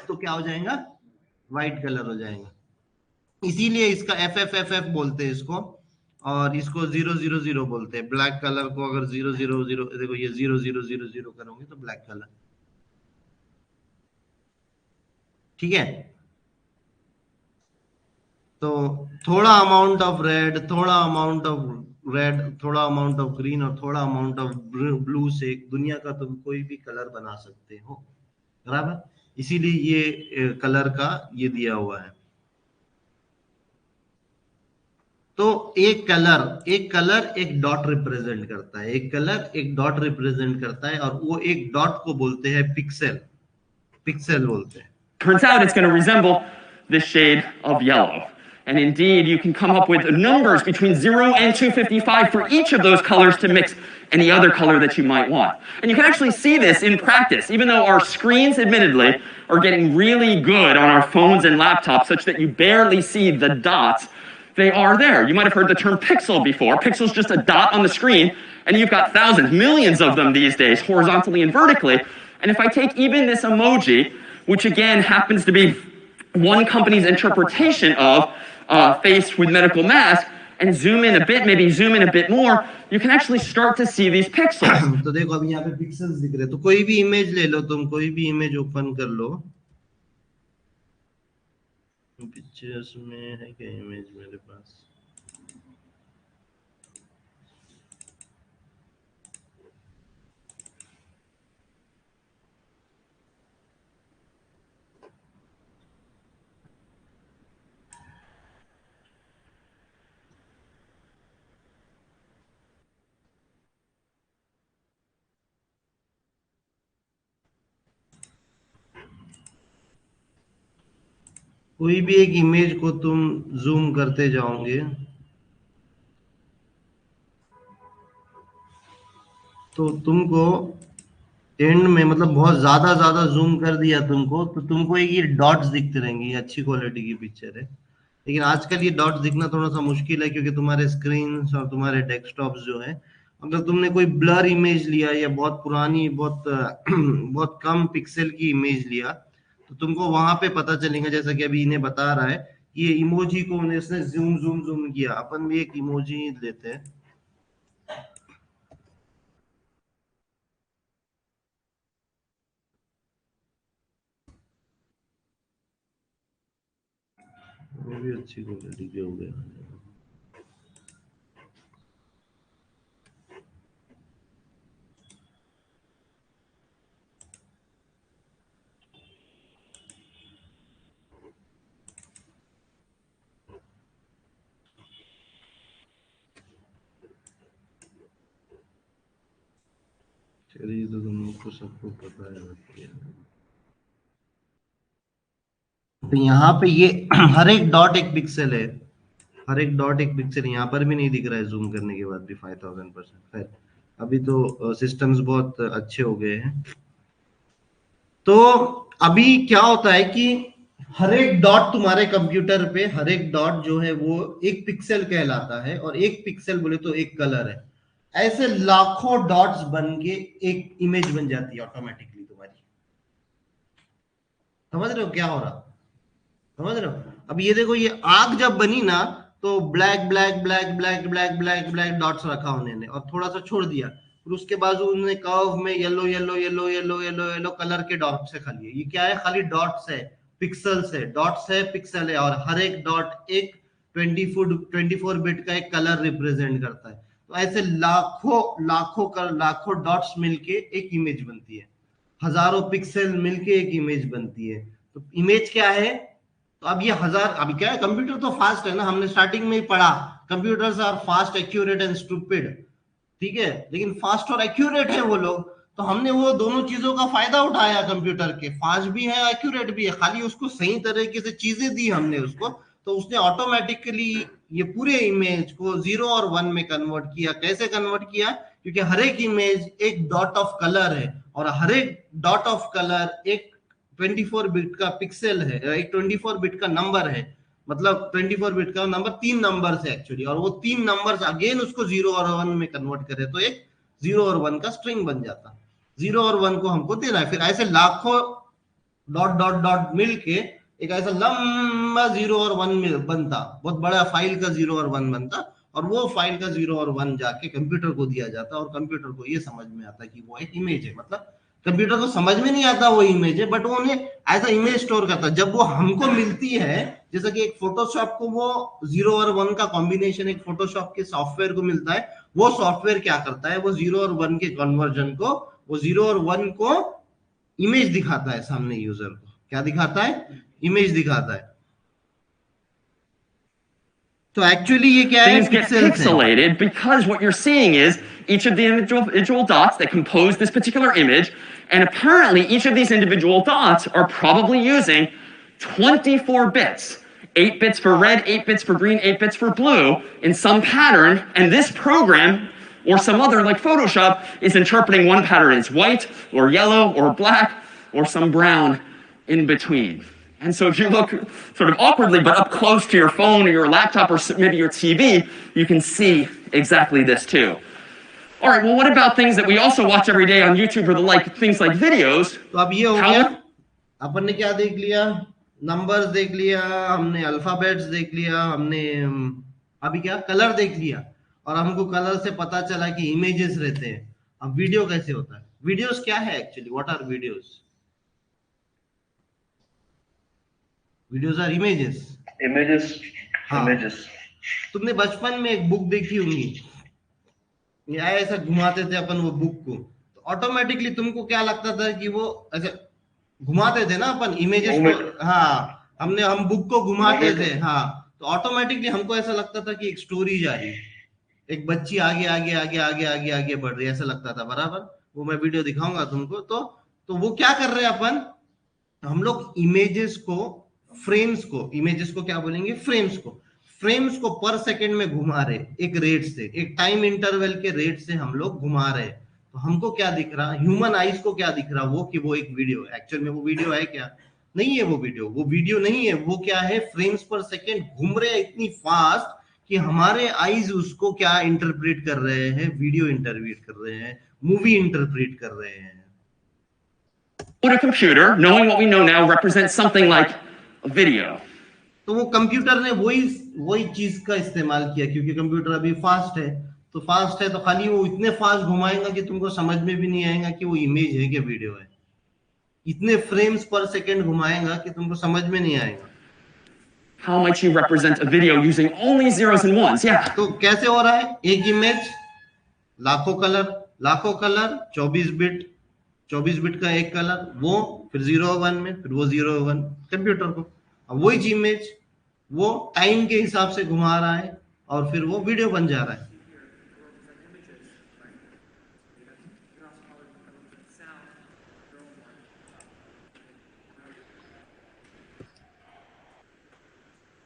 तो क्या हो जाएगा, व्हाइट कलर हो जाएगा। इसीलिए इसका FFFF बोलते हैं इसको, और इसको 000 बोलते हैं। ब्लैक कलर को अगर 000, देखो ये 0000 करोगे तो ब्लैक कलर। ठीक है, तो थोड़ा अमाउंट ऑफ रेड, थोड़ा अमाउंट ऑफ रेड, थोड़ा अमाउंट ऑफ ग्रीन और थोड़ा अमाउंट ऑफ ब्लू से दुनिया का तुम कोई भी कलर बना सकते हो, बराबर। इसीलिए ये कलर का ये दिया हुआ है। तो एक कलर एक डॉट रिप्रेजेंट करता है, एक कलर एक डॉट रिप्रेजेंट करता है, और वो एक डॉट को बोलते हैं पिक्सल, पिक्सल बोलते हैं। Turns out it's going to resemble this shade of yellow. And indeed, you can come up with numbers between 0 and 255 for each of those colors to mix any other color that you might want. And you can actually see this in practice, even though our screens, admittedly, are getting really good on our phones and laptops such that you barely see the dots. They are there. You might have heard the term pixel before. Pixel's just a dot on the screen, and you've got thousands, millions of them these days, horizontally and vertically. And if I take even this emoji, which again happens to be one company's interpretation of face with medical mask, and zoom in a bit, maybe zoom in a bit more, you can actually start to see these pixels. तो देखो अभी यहाँ पे pixels दिख रहे हैं, तो कोई भी इमेज ले लो तुम, कोई भी इमेज ओपन कर लो। पिक्चर्स में है क्या इमेज मेरे पास, कोई भी एक इमेज को तुम जूम करते जाओगे तो तुमको एंड में, मतलब बहुत ज्यादा जूम कर दिया तुमको तो तुमको ये डॉट्स दिखते रहेंगे। ये अच्छी क्वालिटी की पिक्चर है, लेकिन आजकल ये डॉट्स दिखना थोड़ा सा मुश्किल है, क्योंकि तुम्हारे स्क्रीन और तुम्हारे डेस्कटॉप्स जो है, अगर तुमने कोई ब्लर इमेज लिया या बहुत पुरानी, बहुत बहुत कम पिक्सल की इमेज लिया, तो तुमको वहां पे पता चलेगा, जैसा कि अभी इन्हें बता रहा है, ये इमोजी को उसने जूम जूम जूम किया। अपन भी एक इमोजी लेते हैं, वो भी अच्छी क्वालिटी के हो गया। चलिए तो तुम लोग को सबको पता है। तो यहाँ पे ये हर एक डॉट एक पिक्सल है, हर एक डॉट एक पिक्सल। यहाँ पर भी नहीं दिख रहा है जूम करने के बाद भी 5000%। खैर अभी तो सिस्टम्स बहुत अच्छे हो गए हैं। तो अभी क्या होता है कि हर एक डॉट तुम्हारे कंप्यूटर पे, हर एक डॉट जो है वो एक पिक्सल कहलाता है, और एक पिक्सल बोले तो एक कलर है। ऐसे लाखों डॉट्स बन के एक इमेज बन जाती है ऑटोमेटिकली तुम्हारी। समझ रहे हो क्या हो रहा? समझ रहे हो? अब ये देखो, ये आग जब बनी ना, तो black black black black black black black dots रखा उन्होंने और थोड़ा सा छोड़ दिया, फिर उसके बाद उन्होंने कर्व में yellow yellow yellow yellow yellow yellow colour के डॉट्स से खाली है। ये क्या है? खाली डॉट्स है, पिक्सल्स है, डॉट्स है, पिक्सल है, और हर एक डॉट एक 24 बिट का एक कलर रिप्रेजेंट करता है। तो ऐसे लाखों डॉट्स मिलके एक इमेज बनती है, हजारों पिक्सल मिलके एक इमेज बनती है। तो इमेज क्या है? तो अब ये अभी क्या है, कंप्यूटर तो फास्ट है ना, हमने स्टार्टिंग में ही पढ़ा, computers are fast, accurate and stupid. ठीक है, लेकिन फास्ट और एक्यूरेट है वो लोग, तो हमने वो दोनों चीजों का फायदा उठाया। कंप्यूटर के फास्ट भी है, एक्यूरेट भी है, खाली उसको सही तरीके से चीजें दी हमने उसको, तो उसने ऑटोमेटिकली ये पूरे इमेज को 0 और 1 में कन्वर्ट किया। कैसे कन्वर्ट किया? क्योंकि हर एक इमेज एक डॉट ऑफ कलर है, और हर एक डॉट ऑफ कलर एक 24 बिट का पिक्सल है, एक 24 बिट का नंबर है। मतलब 24 बिट का नंबर 3 नंबर है एक्चुअली, और वो 3 नंबर अगेन उसको 0 और 1 में कन्वर्ट करे तो एक 0 और 1 का स्ट्रिंग बन जाता। 0 और 1 को हमको देना है, फिर ऐसे लाखों डॉट डॉट डॉट मिलके एक ऐसा लंबा 0 और 1 में बनता, बहुत बड़ा फाइल का 0 और 1 बनता, और वो फाइल का 0 और 1 जाके कंप्यूटर को दिया जाता, और कंप्यूटर को ये समझ में आता कि वो एक इमेज है। मतलब कंप्यूटर को समझ में नहीं आता वो इमेज है, बट वो उन्हें एज अ इमेज स्टोर करता है। जब वो हमको मिलती है, जैसे कि एक फोटोशॉप को वो 0 और 1 का कॉम्बिनेशन एक फोटोशॉप के सॉफ्टवेयर को मिलता है, वो सॉफ्टवेयर क्या करता है, वो 0 और 1 के कन्वर्जन को, वो 0 और 1 को इमेज दिखाता है सामने यूजर को। क्या दिखाता है? इमेज दिखाता है। तो एक्चुअली ये क्या है? Things get pixelated because what you're seeing is each of the individual dots that compose this particular image, and apparently each of these individual dots are probably using 24 bits. 8 bits for red, 8 bits for green, 8 bits for blue in some pattern, and this program or some other like Photoshop is interpreting one pattern as white or yellow or black or some brown in between. And so if you look sort of awkwardly but up close to your phone or your laptop or maybe your TV, you can see exactly this too. All right, well, what about things that we also watch every day on YouTube or the like, things like videos? तो अब ये हो गया, अपन ने क्या देख लिया? Numbers देख लिया, हमने अल्फाबेट्स देख लिया, हमने अभी क्या कलर देख लिया, और हमको कलर से पता चला कि इमेजेस रहते हैं। अब वीडियो कैसे होता है? वीडियोस क्या है actually? What are videos? Videos are images. Images. तुमने बचपन में एक बुक देखी होगी, ऐसा घुमाते थे अपन वो बुक को, तो ऑटोमेटिकली तुमको क्या लगता था कि वो ऐसे घुमाते थे ना अपन इमेजेस को। हाँ, हम बुक को घुमाते थे। हाँ, तो ऑटोमेटिकली हमको ऐसा लगता था कि एक स्टोरी जा रही है, एक बच्ची आगे आगे आगे आगे आगे आगे बढ़ रही है, ऐसा लगता था बराबर। वो मैं वीडियो दिखाऊंगा तुमको। तो वो क्या कर रहे हैं अपन, हम लोग इमेजेस को, फ्रेम्स को, इमेजेस को क्या बोलेंगे? फ्रेम्स को पर सेकंड में घुमा रहे, एक रेट से, एक टाइम इंटरवल के रेट से हम लोग घुमा रहे। तो हमको क्या दिख रहा? ह्यूमन आईज को क्या दिख रहा? वो कि वो एक वीडियो है। एक्चुअल में वो वीडियो है क्या? नहीं है वो वीडियो नहीं है। वो क्या है? फ्रेम्स पर सेकंड घूम रहे हैं इतनी फास्ट कि हमारे आईज उसको क्या इंटरप्रेट कर रहे हैं? वीडियो इंटरप्रेट कर रहे हैं, मूवी इंटरप्रेट कर रहे हैं। Would a computer, knowing what we know now, represent something like a video? तो वो कंप्यूटर ने वही चीज का इस्तेमाल किया, क्योंकि कंप्यूटर अभी फास्ट है, तो खाली वो इतने फास्ट घुमाएगा कि तुमको समझ में भी नहीं आएगा कि वो इमेज है कि वीडियो है। इतने फ्रेम्स पर सेकंड घुमाएगा कि तुमको समझ में नहीं आएगा। How might you represent a video using only zeros and ones? Yeah. तो कैसे हो रहा है? एक इमेज लाखों कलर 24 बिट का एक कलर, वो फिर 0 1 में, फिर वो 0 1 कंप्यूटर को, अब वही इमेज वो टाइम के हिसाब से घुमा रहा है और फिर वो वीडियो बन जा रहा है.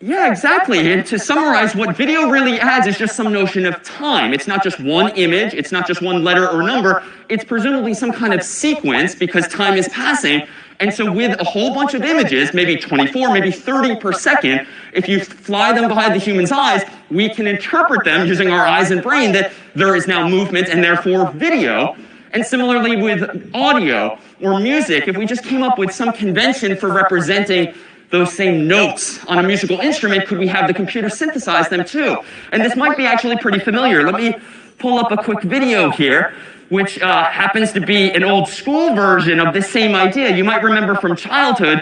Yeah, exactly. And to summarize, what video really adds is just some notion of time. It's not just one image, it's not just one letter or number, it's presumably some kind of sequence because time is passing. And so with a whole bunch of images, maybe 24, maybe 30 per second, if you fly them by the human's eyes, we can interpret them using our eyes and brain that there is now movement and therefore video. And similarly with audio or music, if we just came up with some convention for representing those same notes on a musical instrument, could we have the computer synthesize them too? And this might be actually pretty familiar. Let me pull up a quick video here, which happens to be an old school version of this same idea. You might remember from childhood.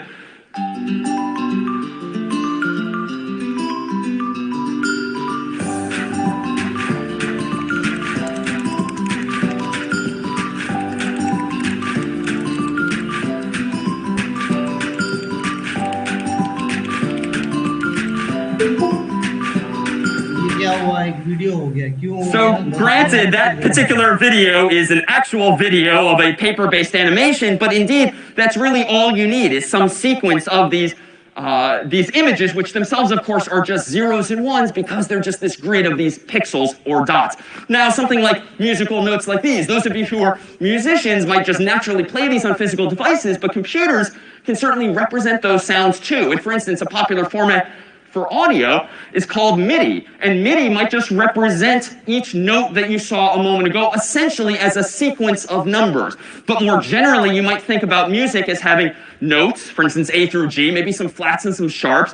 So granted, that particular video is an actual video of a paper-based animation, but indeed, that's really all you need is some sequence of these images, which themselves, of course, are just zeros and ones because they're just this grid of these pixels or dots. Now, something like musical notes like these, those of you who are musicians might just naturally play these on physical devices, but computers can certainly represent those sounds too. And for instance, a popular format for audio is called MIDI, and MIDI might just represent each note that you saw a moment ago essentially as a sequence of numbers. But more generally, you might think about music as having notes, for instance, A through G, maybe some flats and some sharps.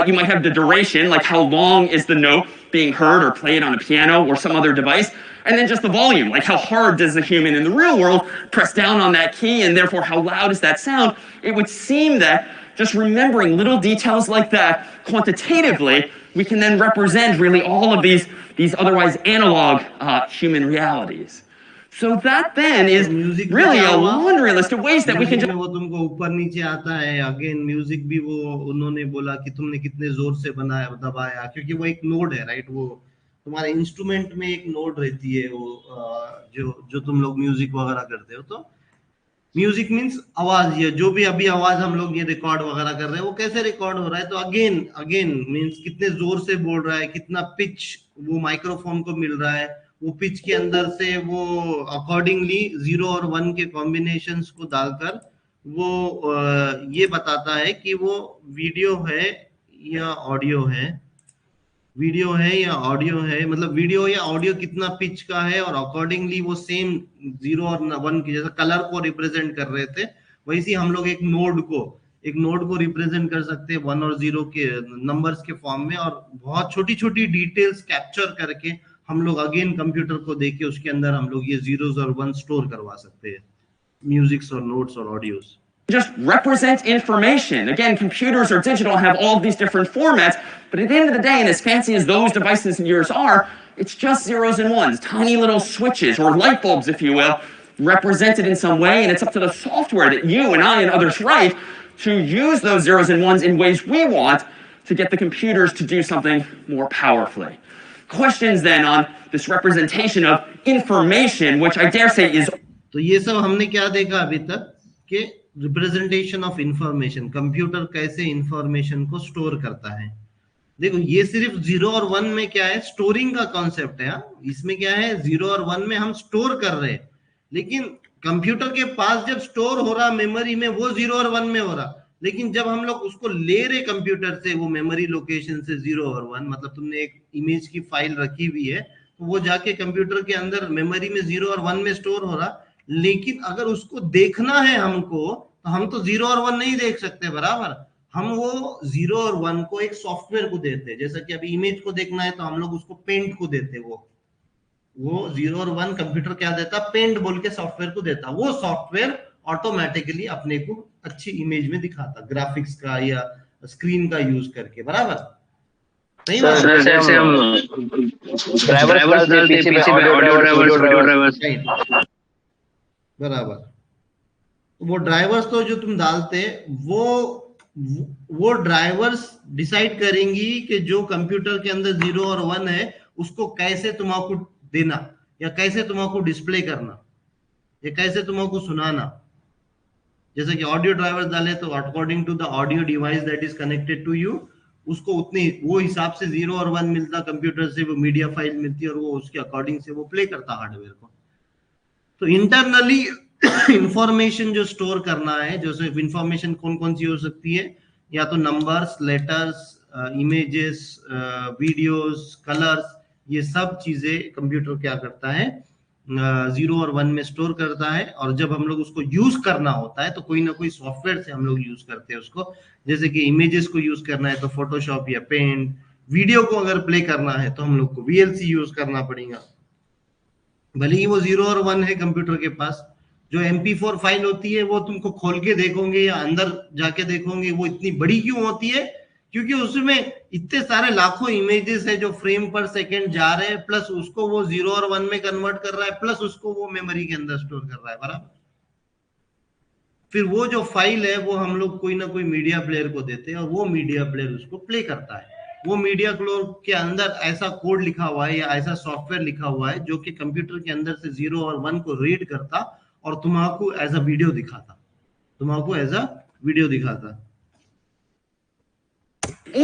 You might have the duration, like how long is the note being heard or played on a piano or some other device, and then just the volume, like how hard does the human in the real world press down on that key, and therefore how loud is that sound? It would seem that just remembering little details like that quantitatively, we can then represent really all of these otherwise analog human realities. So that then is really a laundry list of ways that we can just... वो तुमको ऊपर नीचे आता है. Again music भी वो उन्होंने बोला कि तुमने कितने जोर से बनाया दबाया, क्योंकि वो एक नोड है, राइट? वो तुम्हारे इंस्ट्रूमेंट में एक नोड रहती है, वो जो तुम लोग म्यूजिक वगैरह करते हो. तो म्यूजिक मीन्स आवाज, ये जो भी अभी आवाज हम लोग ये रिकॉर्ड वगैरह कर रहे हैं वो कैसे रिकॉर्ड हो रहा है. तो अगेन मीन्स कितने जोर से बोल रहा है, कितना पिच वो माइक्रोफोन को मिल रहा है, वो पिच के अंदर से वो अकॉर्डिंगली 0 और 1 के कॉम्बिनेशंस को डालकर वो ये बताता है कि वो वीडियो है या ऑडियो है, मतलब वीडियो या ऑडियो कितना पिच का है, और अकॉर्डिंगली वो सेम 0 और 1 की जैसा कलर को रिप्रेजेंट कर रहे थे, वैसे हम लोग एक नोड को रिप्रेजेंट कर सकते हैं 1 और 0 के नंबर्स के फॉर्म में, और बहुत छोटी छोटी डिटेल्स कैप्चर करके हम लोग अगेन कंप्यूटर को देके उसके अंदर हम लोग ये zeros और 1 स्टोर करवा सकते हैं, म्यूजिक्स और नोट्स और audios. Just represent information. Again, computers or digital have all of these different formats, but at the end of the day, and as fancy as those devices of yours are, it's just zeros and ones, tiny little switches or light bulbs, if you will, represented in some way, and it's up to the software that you and I and others write to use those zeros and ones in ways we want to get the computers to do something more powerfully. Questions then on this representation of information, which I dare say is... तो ये सब हमने क्या देखा अभी तक कि representation of information, computer कैसे इंफॉर्मेशन को स्टोर करता है. देखो ये सिर्फ 0 और 1 में क्या है, स्टोरिंग का कॉन्सेप्ट है. इसमें क्या है, 0 और 1 में हम स्टोर कर रहे हैं, लेकिन कंप्यूटर के पास जब स्टोर हो रहा मेमोरी में वो 0 और 1 में हो रहा, लेकिन जब हम लोग उसको ले रहे कंप्यूटर से वो मेमोरी लोकेशन से 0 और 1, मतलब तुमने एक इमेज की फाइल रखी हुई है तो वो जाके कंप्यूटर के अंदर मेमोरी में 0 और 1 में स्टोर हो रहा, लेकिन अगर उसको देखना है हमको तो हम तो 0 और 1 नहीं देख सकते बराबर. हम वो 0 और 1 को एक सॉफ्टवेयर को देते हैं, जैसा कि अभी इमेज को देखना है तो हम लोग उसको पेंट को देते हैं. वो 0 और 1 कंप्यूटर क्या देता, पेंट बोल के सॉफ्टवेयर को देता. वो सॉफ्टवेयर ऑटोमेटिकली अपने को अच्छी इमेज में दिखाता, ग्राफिक्स का या स्क्रीन का यूज करके, बराबर? नहीं सर बात? जैसे हम ड्राइवर्स डालते पीछे में audio drivers, video drivers. Right, बराबर। वो ड्राइवर्स तो जो तुम डालते वो ड्राइवर्स डिसाइड करेंगी कि जो कंप्यूटर के अंदर 0 और 1 है उसको कैसे तुमको देना, या कैसे तुमको डिस्प्ले करना, या कैसे तुमको सुनाना। जैसे कि ऑडियो ड्राइवर्स डाले तो according to the audio device that is connected to you, उसको उतनी वो हिसाब से 0 और 1 मिलता कंप्यूटर से, वो मीडिया फाइल मिलती है और वो उसके अकॉर्डिंग से वो प्ले करता हार्डवेयर को। तो इंटरनली इंफॉर्मेशन जो स्टोर करना है, जैसे इंफॉर्मेशन कौन कौन सी हो सकती है, या तो numbers, letters, images, videos, colours, ये सब चीजें कंप्यूटर क्या करता है 0 और 1 में स्टोर करता है। और जब हम लोग उसको यूज करना होता है तो कोई ना कोई सॉफ्टवेयर से हम लोग यूज करते हैं उसको। जैसे कि इमेजेस को यूज करना है तो फोटोशॉप या पेंट, वीडियो को अगर प्ले करना है तो हम लोग को VLC यूज करना पड़ेगा। भले ही वो 0 और 1 है कंप्यूटर के पास। जो MP4 फाइल होती है वो तुमको खोल के देखोगे या अंदर जाके देखोगे, वो इतनी बड़ी क्यों होती है? क्योंकि उसमें इतने सारे लाखों इमेजेस है जो फ्रेम पर सेकंड जा रहे हैं, प्लस उसको वो 0 और 1 में कन्वर्ट कर रहा है, प्लस उसको वो मेमोरी के अंदर स्टोर कर रहा है, बराबर? फिर वो जो फाइल है वो हम लोग कोई ना कोई मीडिया प्लेयर को देते हैं और वो मीडिया प्लेयर उसको प्ले करता है। वो मीडिया प्लेयर के अंदर ऐसा कोड लिखा हुआ है या ऐसा सॉफ्टवेयर लिखा हुआ है जो कि कंप्यूटर के अंदर से 0 और 1 को रीड करता और तुम्हारा एज अ वीडियो दिखाता, तुम्हारा एज अ वीडियो दिखाता।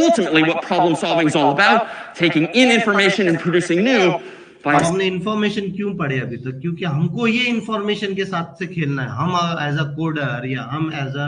Ultimately, what problem solving is all about, taking in information and producing new by अब हमने इंफॉर्मेशन क्यों पढ़े अभी तक? क्योंकि हमको ये इंफॉर्मेशन के साथ से खेलना है। हम एज अ कोडर या हम एज अ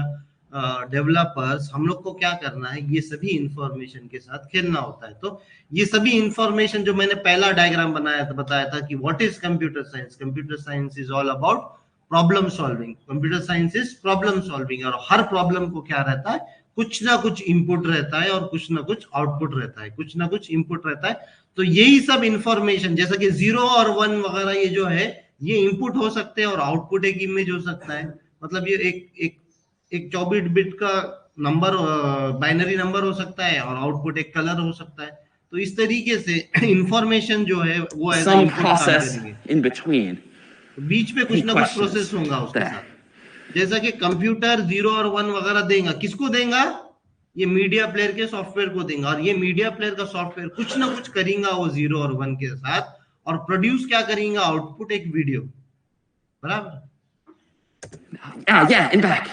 डेवलपर्स, हम लोग को क्या करना है, ये सभी इंफॉर्मेशन के साथ खेलना होता है। तो ये सभी इंफॉर्मेशन जो मैंने पहला डायग्राम बनाया था, बताया था कि what is computer science. Computer science is all about problem solving. Computer science is problem solving, और हर प्रॉब्लम को क्या रहता है, कुछ ना कुछ इनपुट रहता है और कुछ ना कुछ आउटपुट रहता है, कुछ ना कुछ इनपुट रहता है। तो यही सब इंफॉर्मेशन, जैसा कि 0 और 1 वगैरह, ये जो है ये इनपुट हो सकते हैं और आउटपुट एक इमेज हो सकता है। मतलब ये एक 24 बिट का नंबर, बाइनरी नंबर हो सकता है, और आउटपुट एक कलर हो सकता है। तो इस तरीके से इंफॉर्मेशन जो है वो एज some इनपुट काम process करेंगे। in between. तो बीच में कुछ Any ना कुछ questions प्रोसेस होगा उसके there? साथ। जैसा कि कंप्यूटर 0 और 1 वगैरह देगा, किसको देगा? ये मीडिया प्लेयर के सॉफ्टवेयर को देगा, और ये मीडिया प्लेयर का सॉफ्टवेयर कुछ ना कुछ करेगा वो 0 और 1 के साथ, और प्रोड्यूस क्या करेगा? आउटपुट एक वीडियो, बराबर? Yeah, and back.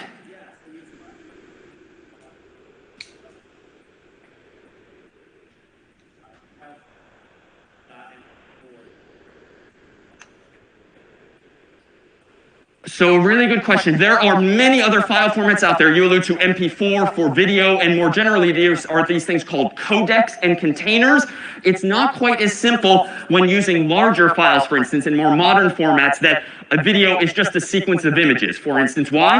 So, really good question. There are many other file formats out there. You allude to MP4 for video, and more generally, there are these things called codecs and containers. It's not quite as simple when using larger files, for instance, in more modern formats, that a video is just a sequence of images. For instance, why?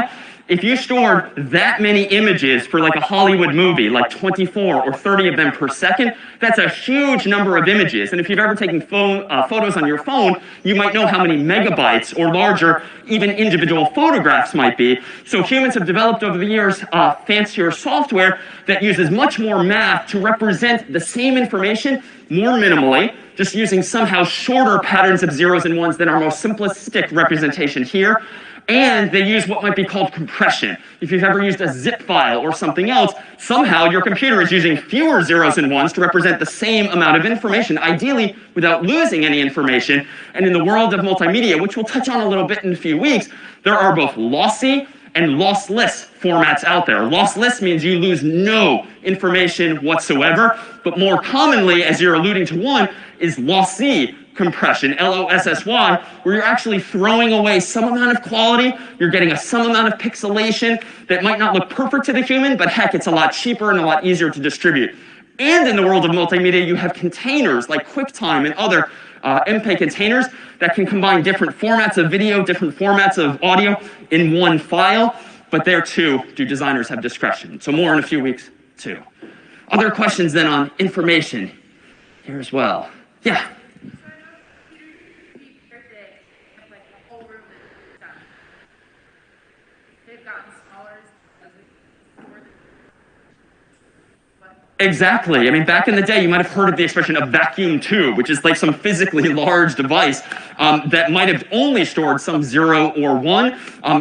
If you stored that many images for like a Hollywood movie, like 24 or 30 of them per second, that's a huge number of images. And if you've ever taken photos on your phone, you might know how many megabytes or larger even individual photographs might be. So humans have developed over the years fancier software that uses much more math to represent the same information more minimally, just using somehow shorter patterns of zeros and ones than our most simplistic representation here. And they use what might be called compression. If you've ever used a zip file or something else, somehow your computer is using fewer zeros and ones to represent the same amount of information, ideally without losing any information. And in the world of multimedia, which we'll touch on a little bit in a few weeks, there are both lossy and lossless formats out there. Lossless means you lose no information whatsoever, but more commonly, as you're alluding to one, is lossy compression, L-O-S-S-Y, where you're actually throwing away some amount of quality, you're getting some amount of pixelation that might not look perfect to the human, but heck, it's a lot cheaper and a lot easier to distribute. And in the world of multimedia, you have containers like QuickTime and other MPEG containers that can combine different formats of video, different formats of audio in one file, but there too, do designers have discretion. So more in a few weeks too. Other questions then on information here as well. Yeah. Exactly. I mean, back in the day, you might have heard of the expression a vacuum tube, which is like some physically large device that might have only stored some 0 or 1.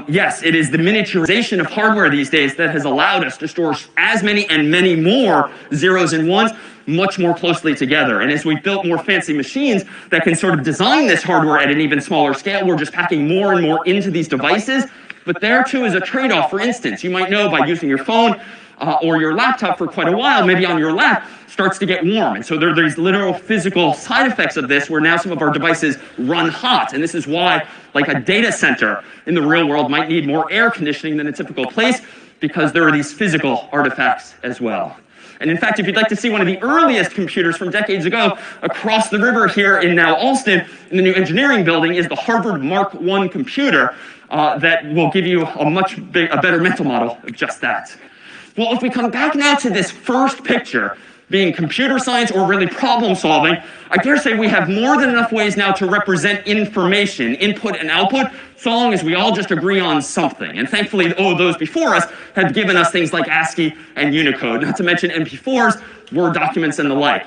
Yes, it is the miniaturization of hardware these days that has allowed us to store as many and many more zeros and ones much more closely together. And as we've built more fancy machines that can sort of design this hardware at an even smaller scale, we're just packing more and more into these devices. But there too is a trade-off. For instance, you might know by using your phone or your laptop for quite a while, maybe on your lap, starts to get warm. And so there are these literal physical side effects of this where now some of our devices run hot. And this is why, like a data center in the real world might need more air conditioning than a typical place, because there are these physical artifacts as well. And in fact, if you'd like to see one of the earliest computers from decades ago, across the river here in now Alston, in the new engineering building, is the Harvard Mark I computer that will give you a better mental model of just that. Well, if we come back now to this first picture, being computer science or really problem solving, I dare say we have more than enough ways now to represent information, input and output, so long as we all just agree on something. And thankfully, those before us have given us things like ASCII and Unicode, not to mention MP4s, Word documents, and the like.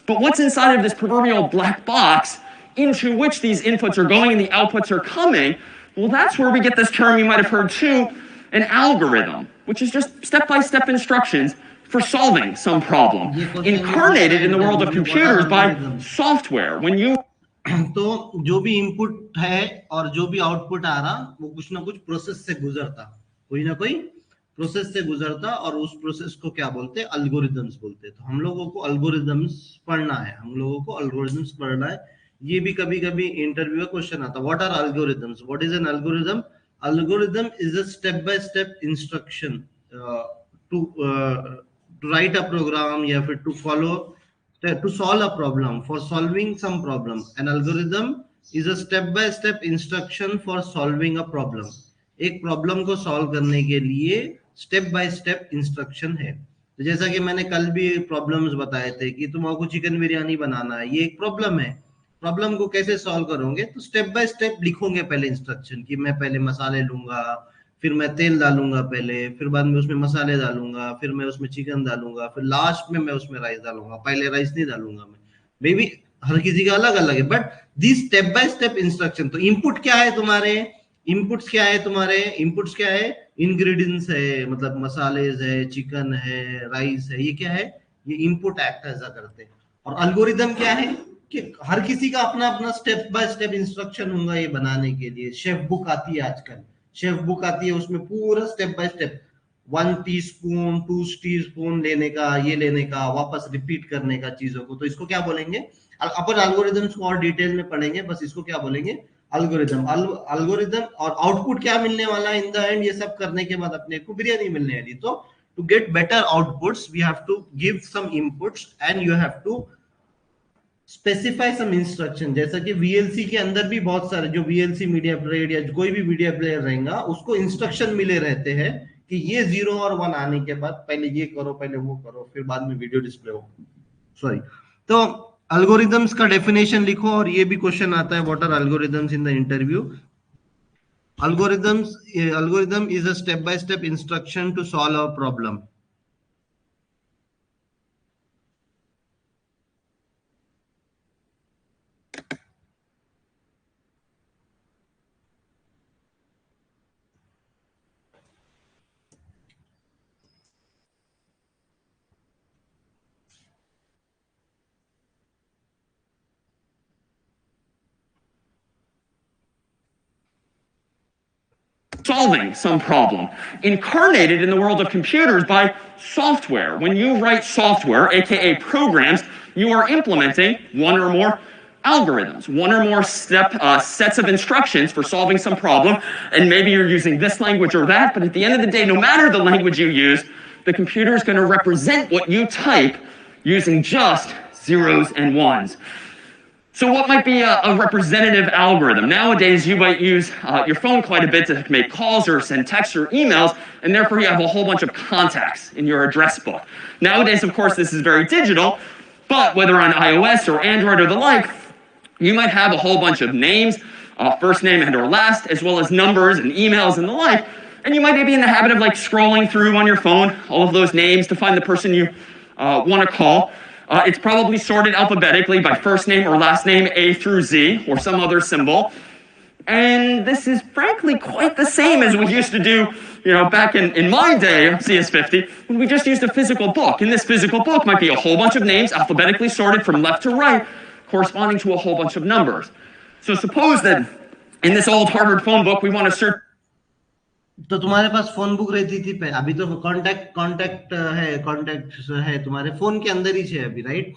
But what's inside of this proverbial black box into which these inputs are going and the outputs are coming, well, that's where we get this term you might have heard too, an algorithm, which is just step-by-step instructions for solving some problem, incarnated in the world of computers by software. When you तो जो भी input है और जो भी output आ रहा वो कुछ ना कुछ प्रोसेस से गुजरता, कोई ना कोई प्रोसेस से गुजरता, और उस प्रोसेस को क्या बोलते हैं? अल्गोरिदम्स बोलते हैं। तो हम लोगों को अल्गोरिदम्स पढ़ना है, ये भी कभी कभी इंटरव्यू का क्वेश्चन आता, what are algorithms, what is an algorithm? Algorithm is a step-by-step instruction to write a program या फिर to solve a problem, for solving some problem. An algorithm is a step-by-step instruction for solving a problem. एक problem को solve करने के लिए step by step instruction है। तो जैसा कि मैंने कल भी प्रॉब्लम्स बताए थे कि तुमको चिकन बिरयानी बनाना है, ये एक प्रॉब्लम है। प्रॉब्लम को कैसे सॉल्व करोगे? तो स्टेप बाय स्टेप लिखोगे पहले इंस्ट्रक्शन कि मैं पहले मसाले लूंगा, फिर मैं तेल डालूंगा पहले, फिर बाद में उसमें मसाले डालूंगा, फिर मैं उसमें चिकन डालूंगा, फिर लास्ट में मैं उसमें राइस डालूंगा। पहले राइस नहीं डालूंगा मैं, मे बी हर किसी का अलग अलग है, but this step by step instruction. तो इनपुट क्या है तुम्हारे? इनपुट्स क्या है? इंग्रेडिएंट्स है, मतलब मसाले है, चिकन है, राइस है, ये क्या है? ये इनपुट एक्ट ऐसा करते हैं। और अल्गोरिदम क्या है कि हर किसी का अपना अपना स्टेप बाय स्टेप इंस्ट्रक्शन होगा ये बनाने के लिए। शेफ बुक आती है आजकल, उसमें पूरा step by step 1 teaspoon 2 teaspoon लेने का, ये लेने का, वापस रिपीट करने का चीजों को। तो इसको क्या बोलेंगे? अपन एल्गोरिदम्स को और डिटेल में पढ़ेंगे, बस इसको क्या बोलेंगे? एल्गोरिदम। और आउटपुट क्या मिलने वाला इन द एंड? ये सब करने के बाद अपने को बिरयानी मिलने वाली। तो to get better outputs we have to give some inputs and you have to specify some instruction. जैसा कि VLC के अंदर भी बहुत सारे, जो VLC मीडिया प्लेयर या कोई भी मीडिया प्लेयर रहेगा, उसको इंस्ट्रक्शन मिले रहते हैं कि ये 0 और 1 आने के बाद पहले ये करो, पहले वो करो, फिर बाद में वीडियो डिस्प्ले हो। तो एल्गोरिदम्स का डेफिनेशन लिखो, और ये भी क्वेश्चन आता है, what are algorithms in the interview? Algorithm is a step by step instruction to solve a problem. solving some problem, incarnated in the world of computers by software. When you write software, aka programs, you are implementing one or more algorithms, one or more sets of instructions for solving some problem, and maybe you're using this language or that, but at the end of the day, no matter the language you use, the computer is going to represent what you type using just zeros and ones. So what might be a representative algorithm? Nowadays, you might use your phone quite a bit to make calls or send texts or emails, and therefore you have a whole bunch of contacts in your address book. Nowadays, of course, this is very digital, but whether on iOS or Android or the like, you might have a whole bunch of names, first name and or last, as well as numbers and emails and the like, and you might be in the habit of like scrolling through on your phone all of those names to find the person you want to call. It's probably sorted alphabetically by first name or last name, A through Z, or some other symbol. And this is frankly quite the same as we used to do, back in my day of CS50, when we just used a physical book. And this physical book might be a whole bunch of names alphabetically sorted from left to right, corresponding to a whole bunch of numbers. So suppose that in this old Harvard phone book, we want to search. तो तुम्हारे पास phone book रहती थी पे, अभी तो contact है तुम्हारे phone के अंदर ही है अभी, राइट?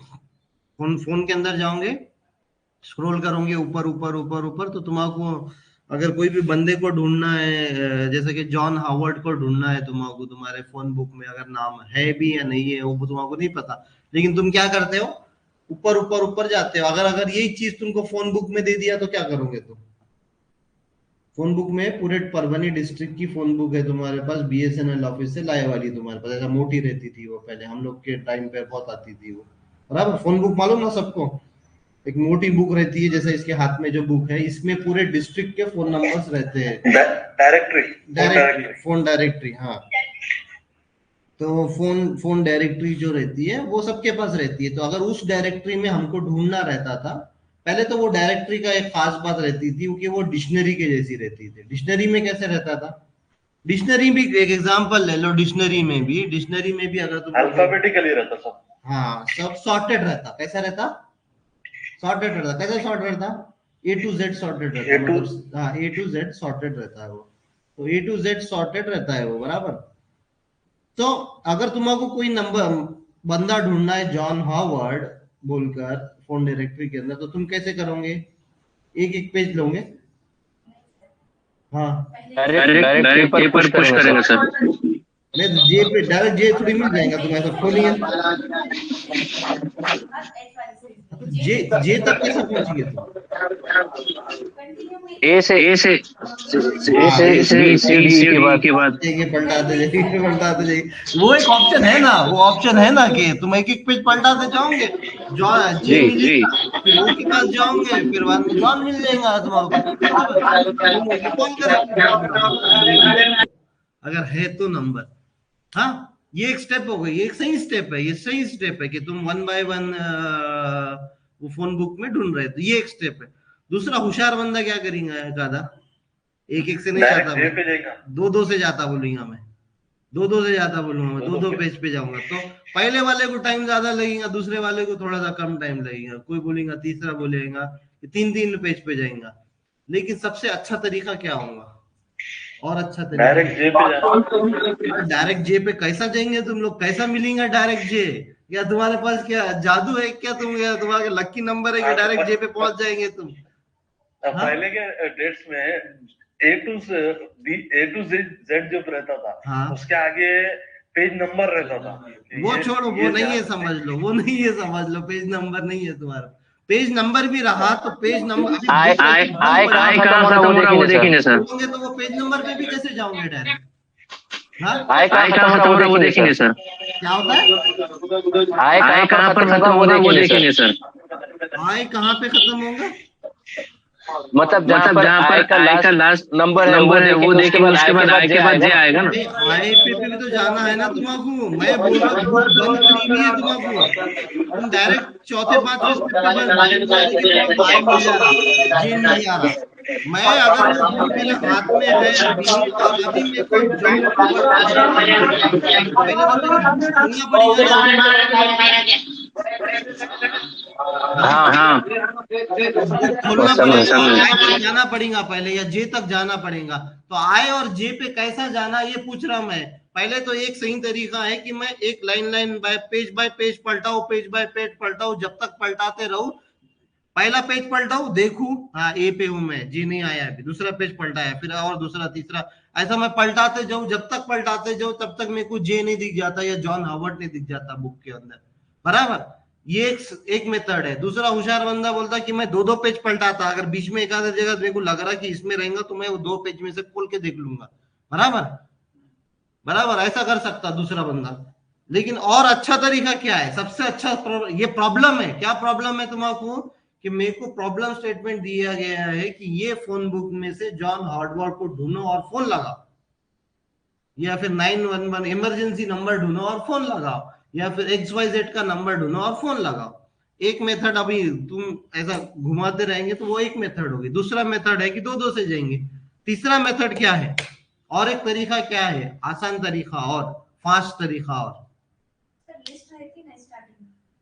फोन के अंदर जाओगे, स्क्रॉल करोगे ऊपर ऊपर ऊपर ऊपर, तो तुमको अगर कोई भी बंदे को ढूंढना है, जैसे कि जॉन हावर्ड को ढूंढना है तुमको, तुम्हारे फोन बुक में अगर नाम है भी या नहीं है वो तुमको नहीं पता, लेकिन तुम क्या करते हो, ऊपर ऊपर ऊपर जाते हो। अगर यही चीज तुमको फोन बुक में दे दिया तो क्या करोगे तुम? फोन बुक में पूरे परभनी डिस्ट्रिक्ट की फोन बुक है तुम्हारे पास, BSNL ऑफिस से लाए वाली तुम्हारे पास, ऐसा मोटी रहती थी वो, पहले हम लोग के टाइम पे बहुत आती थी वो, बराबर? फोन बुक मालूम ना सबको, एक मोटी बुक रहती है, जैसे इसके हाथ में जो बुक है, इसमें पूरे डिस्ट्रिक्ट के फोन नंबर्स रहते हैं, फोन डायरेक्टरी। हाँ, तो फोन डायरेक्टरी जो रहती है वो सबके पास रहती है। तो अगर उस डायरेक्टरी में हमको ढूंढना रहता था, पहले तो वो डायरेक्टरी का एक खास बात रहती थी कि वो डिक्शनरी के जैसी रहती थी। डिक्शनरी में कैसे रहता था? डिक्शनरी भी एक एग्जांपल ले लो, डिक्शनरी में भी अगर तुम अल्फाबेटिकली रहता सब, हाँ सब सॉर्टेड रहता। कैसा रहता? सॉर्टेड रहता। कैसे सॉर्ट रहता? A to Z सॉर्टेड रहता है, मतलब हाँ A to Z सॉर्टेड रहता है वो, तो A to Z सॉर्टेड रहता है वो, बराबर। तो अगर तुमको कोई नंबर बंदा ढूंढना है जॉन हावर्ड बोलकर फोन डायरेक्टरी के अंदर, तो तुम कैसे करोगे? एक एक पेज लोगे, हाँ डायरेक्ट पेपर पुश करेंगे सर। नहीं, जे पे डायरेक्ट जे थोड़ी मिल जाएगा तुम्हें, ऐसा खोलिए जे तक कैसे पहुंचिए तुम? ए से सी के बाद पलटाते जाइए। वो एक ऑप्शन है ना, कि तुम एक एक पेज पलटाते जाओगे, जॉन जे मिलेगा, फिर वो के पास जाओगे, फिर बाद में जॉन मिल जाएगा तुम्हारा, अगर है तो नंबर। हाँ, ये एक स्टेप हो गई, एक सही स्टेप है, ये सही स्टेप है कि तुम 1 by 1 वो फोन बुक में ढूंढ रहे, तो ये एक स्टेप है। दूसरा, होशियार बंदा क्या करेगा? दादा एक एक से नहीं जाता, दो से जाता बोलूंगा मैं, दो से जाता बोलूंगा मैं, दो पेज पे जाऊंगा, तो पहले वाले को टाइम ज्यादा लगेगा, दूसरे वाले को थोड़ा सा कम टाइम लगेगा, कोई बोलेगा, तीसरा बोलेगा 3 पेज पे जाएगा। लेकिन सबसे अच्छा तरीका क्या होगा? और अच्छा तरीका डायरेक्ट जे पे कैसा जाएंगे तुम लोग? कैसा मिलेगा डायरेक्ट जे? या तुम्हारे पास क्या जादू है क्या? तुम्हारे लकी नंबर है कि डायरेक्ट जे पे पहुंच जाएंगे तुम? पहले के डेट्स में A to Z जो रहता था, हाँ, उसके आगे पेज नंबर रहता था। वो छोड़ो, वो नहीं है, समझ लो, पेज नंबर नहीं है तुम्हारा। पेज नंबर भी रहा तो पेज नंबर आए कहां खत्म हो रहा है वो देखेंगे सर। तो वो पेज नंबर पे भी कैसे जाओगे डायरेक्ट? आए कहां खत्म हो रहा है वो देखेंगे सर। क्या होता है? आए कहां पर खत्म हो रहा है वो देखेंगे सर। आए कहां पे खत्म होगा? मतलब जहाँ पर आय का लास्ट नंबर है वो देखेंगे, उसके बाद आय के बाद जे आएगा ना। आय पे भी तो जाना है ना तुमको। मैं बोल रहा हूँ बंद करी हुई है तुमको, तुम डायरेक्ट चौथे पांचवें स्टेप पे जी नहीं आ रहा। मैं अगर मेरे हाथ में है अभी मेरे को हाँ खोलना पड़ेगा, जाना पड़ेगा पहले, या जे तक जाना पड़ेगा। तो आय और जे पे कैसा जाना ये पूछ रहा मैं। पहले तो एक सही तरीका है कि मैं एक लाइन बाय पेज पलटाऊं, पेज बाय पेज पलटाऊं, जब तक पलटाते रहूं। पहला पेज पलटाऊं, देखूं हाँ ए पे हूं मैं, जी नहीं आया अभी, दूसरा पेज पलटाया, फिर और दूसरा तीसरा, ऐसा मैं पलटाते जाऊं। जब तक पलटाते जाऊं तब तक मेरे को जे नहीं दिख जाता या जॉन हावर्ड नहीं दिख जाता बुक के अंदर, बराबर। ये एक मेथड है। दूसरा, होशियार बंदा बोलता कि मैं दो पेज पलटाता, अगर बीच में एक आधा जगह मेरे को लग रहा कि इसमें रहेगा तो मैं वो 2 पेज में से खोल के देख लूंगा, बराबर ऐसा कर सकता दूसरा बंदा। लेकिन और अच्छा तरीका क्या है? सबसे अच्छा ये प्रॉब्लम है। क्या प्रॉब्लम है तुमको? कि मेरे को प्रॉब्लम स्टेटमेंट दिया गया है कि ये फोन बुक में से जॉन हावर्ड को ढूंढो और फोन लगाओ, या फिर 911 इमरजेंसी नंबर ढूंढो और फोन लगाओ। या फिर XYZ का नंबर ढूंढो और फोन लगाओ। एक मेथड, अभी तुम ऐसा घुमाते रहेंगे तो वो एक मेथड होगी। दूसरा मेथड है कि दो से जाएंगे। तीसरा मेथड क्या है, और एक तरीका क्या है, आसान तरीका और फास्ट तरीका और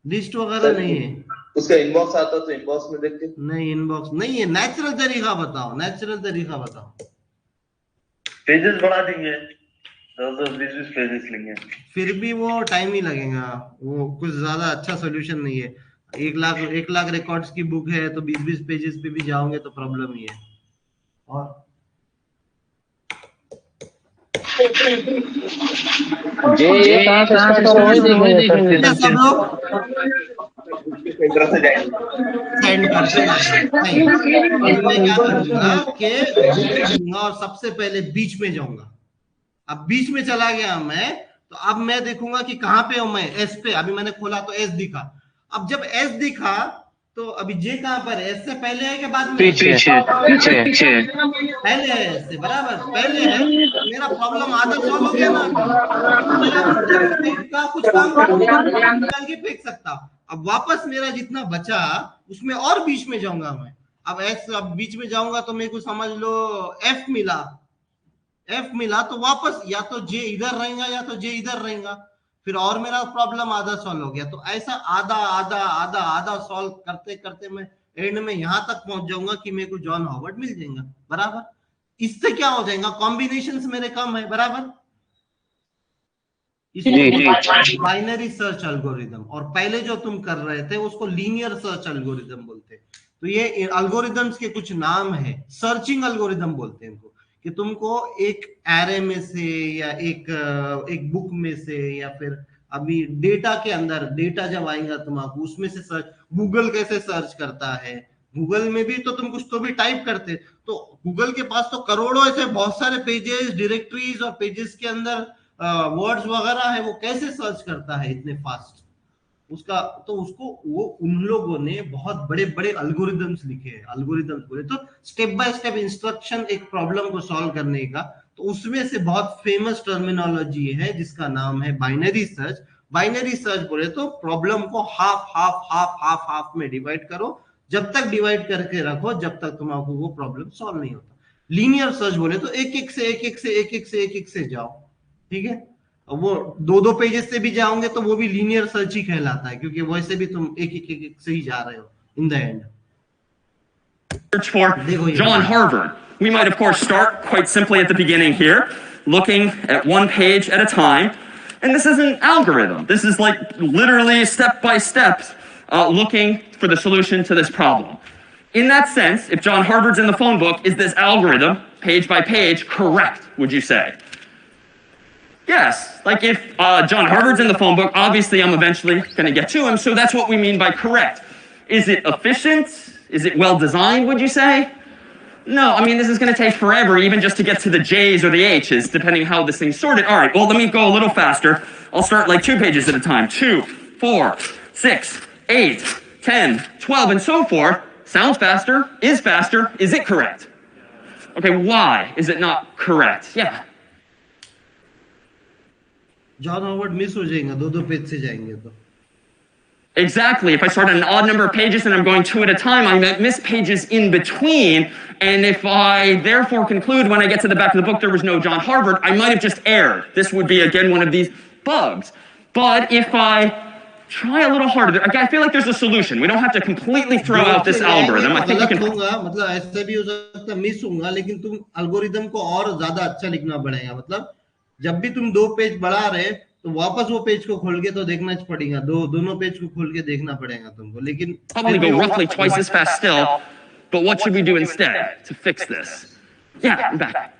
लिस्ट वगैरह नहीं है। उसका इनबॉक्स आता तो इनबॉक्स में देखते। नहीं, इनबॉक्स नहीं है। नेचुरल तरीका बताओ, नेचुरल तरीका बताओ। पेजेस बढ़ा देंगे, 10-20 पेजेस लेंगे, फिर भी वो टाइम ही लगेगा, वो कुछ ज्यादा अच्छा सोल्यूशन नहीं है। 1 लाख रिकॉर्ड्स की बुक है तो 20 पेजेस पे भी जाओगे तो प्रॉब्लम ही है। और ये कहां से स्टार्ट हो रहा है सब लोग सेंड करते नहीं। मैं क्या करूंगा कि और सबसे पहले बीच में जाऊंगा। अब बीच में चला गया मैं, तो अब मैं देखूंगा कि कहां पे हूं मैं। एस पे, अभी मैंने खोला तो एस दिखा। अब जब एस दिखा तो अभी जे कहां पर है, एस से पहले है कि बाद में? पीछे पहले है, एस से बराबर पहले है। मेरा प्रॉब्लम आधा सॉल्व हो गया ना। का कुछ काम निकाल के फेंक सकता। अब वापस मेरा जितना बचा उसमें और बीच में जाऊंगा मैं। अब एस, अब बीच में जाऊंगा तो मेरे को समझ लो एफ मिला तो वापस या तो जे इधर रहेगा या तो जे इधर रहेगा। फिर और मेरा प्रॉब्लम आधा सॉल्व हो गया। तो ऐसा आधा आधा आधा आधा सॉल्व करते करते मैं एंड में यहां तक पहुंच जाऊंगा कि मेरे को जॉन हॉवर्ड मिल जाएगा। बराबर, इससे क्या हो जाएगा, कॉम्बिनेशंस मेरे कम है। बराबर, बाइनरी सर्च एल्गोरिदम, और पहले जो तुम कर रहे थे उसको लीनियर सर्च एल्गोरिदम बोलते हैं। तो ये एल्गोरिदम्स के कुछ नाम है। सर्चिंग एल्गोरिदम बोलते हैं इनको, कि तुमको एक एरे में से या एक बुक में से या फिर अभी डेटा के अंदर, डेटा जब आएगा तुम्हारा उसमें से सर्च। गूगल कैसे सर्च करता है, गूगल में भी तो तुम कुछ तो भी टाइप करते, तो गूगल के पास तो करोड़ों ऐसे बहुत सारे पेजेस, डायरेक्टरीज और पेजेस के अंदर वर्ड्स वगैरह है। वो कैसे सर्च करता है इतने फास्ट उसका? तो उसको वो उन लोगों ने बहुत बड़े बड़े एल्गोरिदम्स लिखे हैं। एल्गोरिदम्स बोले तो स्टेप बाय स्टेप इंस्ट्रक्शन एक प्रॉब्लम को सॉल्व करने का। तो उसमें से बहुत फेमस टर्मिनोलॉजी है जिसका नाम है बाइनरी सर्च। बाइनरी सर्च बोले तो प्रॉब्लम को हाफ में डिवाइड करो, जब तक डिवाइड करके रखो जब तक तुम्हारा वो प्रॉब्लम सॉल्व नहीं होता। लीनियर सर्च बोले तो एक से जाओ। ठीक है, वो 2 पेजेस से भी जाओगे तो वो भी लीनियर सर्च ही कहलाता है, क्योंकि वैसे भी तुम एक से ही जा रहे हो in the end. Search for John Harvard. We might, of course, start quite simply at the beginning here, looking at one page at a time. And this is an algorithm. This is like literally step by step looking for the solution to this problem. In that sense, if John Harvard's in the phone book, is this algorithm, page by page, correct, would you say? Yes, like if John Harvard's in the phone book, obviously I'm eventually going to get to him, so that's what we mean by correct. Is it efficient? Is it well designed, would you say? No, I mean, this is going to take forever, even just to get to the J's or the H's, depending how this thing's sorted. All right, well, let me go a little faster. I'll start like 2 pages at a time. 2, 4, 6, 8, 10, 12, and so forth. Sounds faster, is it correct? Okay, why is it not correct? Yeah. John Howard miss हो जाएगा, 2 page से जाएंगे तो। Exactly. If I start at an odd number of pages and I'm going 2 at a time, I might miss pages in between. And if I therefore conclude when I get to the back of the book there was no John Harvard, I might have just erred. This would be, again, one of these bugs. But if I try a little harder, I feel like there's a solution. We don't have to completely throw out this algorithm. I think you can... मतलब ऐसे भी हो सकता है miss होगा, लेकिन तुम algorithm को और ज्यादा अच्छा लिखना पड़ेगा। मतलब जब भी तुम 2 पेज बढ़ा रहे तो वापस वो पेज को खोल के तो देखना पड़ेगा, दोनों पेज को खोल के देखना पड़ेगा तुमको। लेकिन probably go roughly twice as fast still, but what should we do instead to fix this? Yeah, I'm back.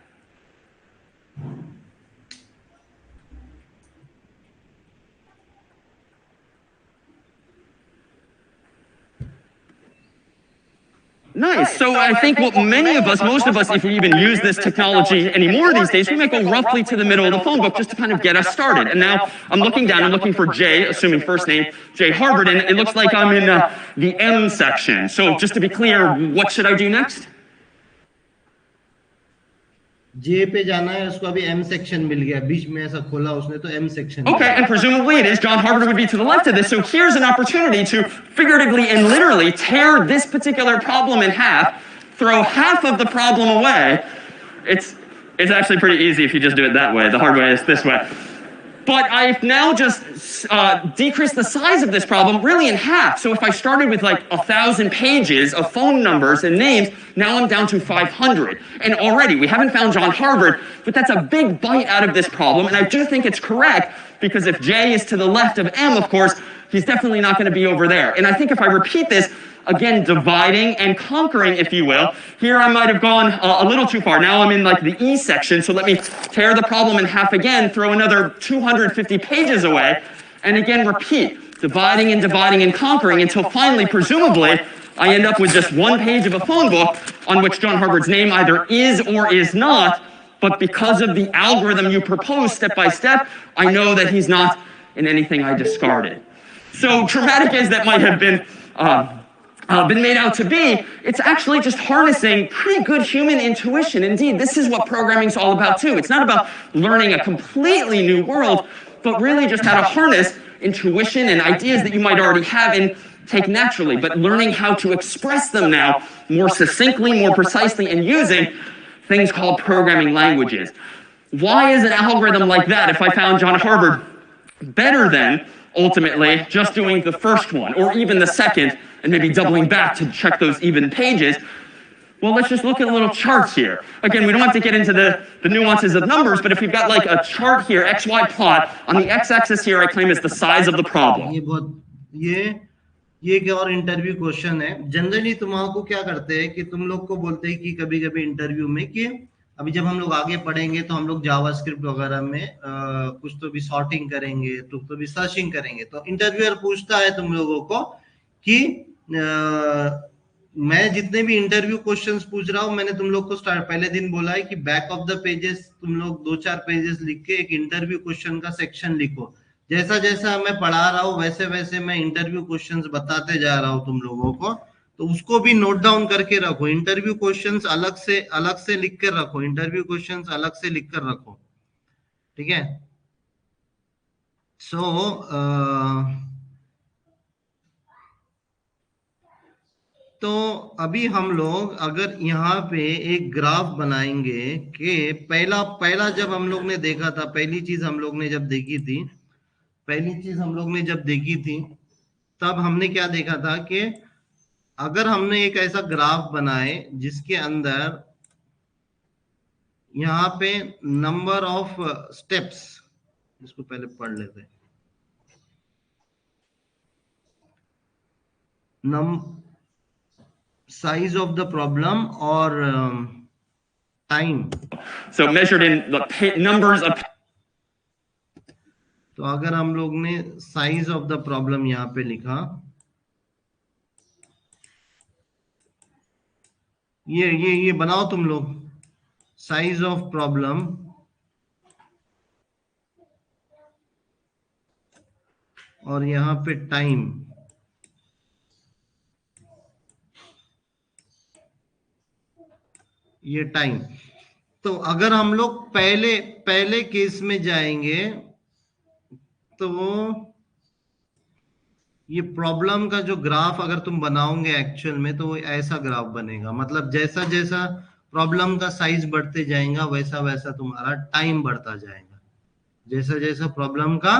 Nice. So I think what many of us, most of us, if we even use this technology anymore these days, we might go roughly to the middle of the phone book just to kind of get us started. And now I'm looking down, I'm looking for Jay, assuming first name, Jay Harvard, and it looks like I'm in the M section. So just to be clear, what should I do next? जे पे जाना है उसको, अभी M section मिल गया, बीच में ऐसा खोला उसने तो M section. Okay, and presumably it is John Harvard would be to the left of this. So here's an opportunity to figuratively and literally tear this particular problem in half, throw half of the problem away. It's actually pretty easy if you just do it that way. The hard way is this way. But I've now just decreased the size of this problem really in half. So if I started with like 1,000 pages of phone numbers and names, now I'm down to 500. And already, we haven't found John Harvard, but that's a big bite out of this problem. And I do think it's correct, because if J is to the left of M, of course, he's definitely not going to be over there. And I think if I repeat this, again, dividing and conquering, if you will. Here I might have gone a little too far. Now I'm in like the E section, so let me tear the problem in half again, throw another 250 pages away, and again repeat, dividing and conquering until finally, presumably, I end up with just one page of a phone book on which John Harvard's name either is or is not, but because of the algorithm you propose step by step, I know that he's not in anything I discarded. So dramatic as that might have been made out to be, it's actually just harnessing pretty good human intuition. Indeed, this is what programming's all about too. It's not about learning a completely new world, but really just how to harness intuition and ideas that you might already have and take naturally, but learning how to express them now more succinctly, more precisely, and using things called programming languages. Why is an algorithm like that, if I found John Harvard, better than ultimately just doing the first one or even the second and maybe doubling back to check those even pages? Well, let's just look at a little chart here. Again, we don't have to get into the nuances of numbers, but if we've got like a chart here, XY plot, on the x-axis here I claim is the size of the problem. ये एक और interview question है। Generally तुम्हारा क्या करते हैं कि तुम लोग को बोलते हैं कि कभी कभी इंटरव्यू में कि अभी जब हम लोग आगे पढ़ेंगे तो हम लोग जावास्क्रिप्ट वगैरह में कुछ तो भी सॉर्टिंग करेंगे, तो भी सर्चिंग करेंगे। तो इंटरव्यूअर पूछता है तुम लोगों को कि मैं जितने भी इंटरव्यू क्वेश्चंस पूछ रहा हूं, मैंने तुम लोग को पहले दिन बोला है कि बैक ऑफ द पेजेस तुम लोग 2-4 पेजेस लिख के एक इंटरव्यू क्वेश्चन का सेक्शन लिखो। जैसा जैसा मैं पढ़ा रहा हूँ वैसे वैसे मैं इंटरव्यू क्वेश्चंस बताते जा रहा हूँ तुम लोगों को, तो उसको भी नोट डाउन करके रखो। इंटरव्यू क्वेश्चंस अलग से लिख कर रखो, इंटरव्यू क्वेश्चंस अलग से लिख कर रखो, ठीक है। तो अभी हम लोग अगर यहाँ पे एक ग्राफ बनाएंगे कि पहला जब हम लोग ने देखा था, पहली चीज हम लोग ने जब देखी थी तब हमने क्या देखा था कि अगर हमने एक ऐसा ग्राफ बनाए जिसके अंदर यहाँ पे नंबर ऑफ स्टेप्स, इसको पहले पढ़ लेते हैं, size of the problem or time. So measured in the numbers of. तो अगर हम लोग ने साइज ऑफ द प्रॉब्लम यहाँ पे लिखा, ये बनाओ तुम लोग, साइज ऑफ प्रॉब्लम और यहाँ पे टाइम, ये टाइम। तो अगर हम लोग पहले केस में जाएंगे तो ये प्रॉब्लम का जो ग्राफ अगर तुम बनाओगे एक्चुअल में तो वो ऐसा ग्राफ बनेगा। मतलब जैसा जैसा प्रॉब्लम का साइज बढ़ते जाएगा वैसा वैसा तुम्हारा टाइम बढ़ता जाएगा। जैसा जैसा प्रॉब्लम का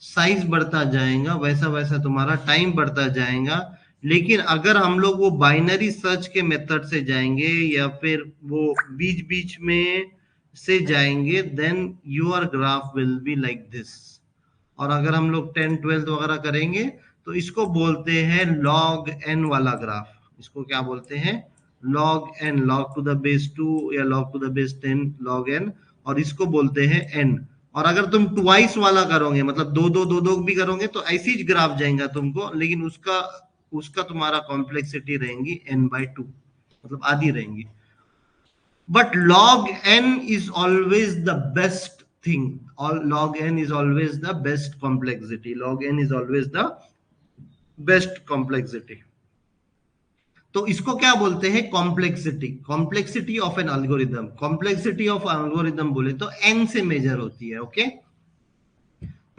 साइज बढ़ता जाएगा वैसा वैसा तुम्हारा टाइम बढ़ता जाएगा। लेकिन अगर हम लोग वो बाइनरी सर्च के मेथड से जाएंगे या फिर वो बीच बीच में से जाएंगे, then your graph will be like this. और अगर हम लोग 10, 12 वगैरह करेंगे तो इसको बोलते हैं लॉग एन वाला ग्राफ। इसको क्या बोलते हैं? Log n, log to the base 2 या log to the base 10 log n, और इसको बोलते हैं एन। और अगर तुम ट्वाइस वाला करोगे, मतलब दो भी करोगे तो ऐसी ग्राफ जाएगा तुमको, लेकिन उसका तुम्हारा कॉम्प्लेक्सिटी रहेंगी n/2, मतलब आधी रहेंगी। But log n is always the best thing. Log n is always the best complexity. Log n is always the best complexity. तो इसको क्या बोलते हैं? Complexity, complexity of N algorithm. Complexity of algorithm बोले तो n से major होती है। ओके,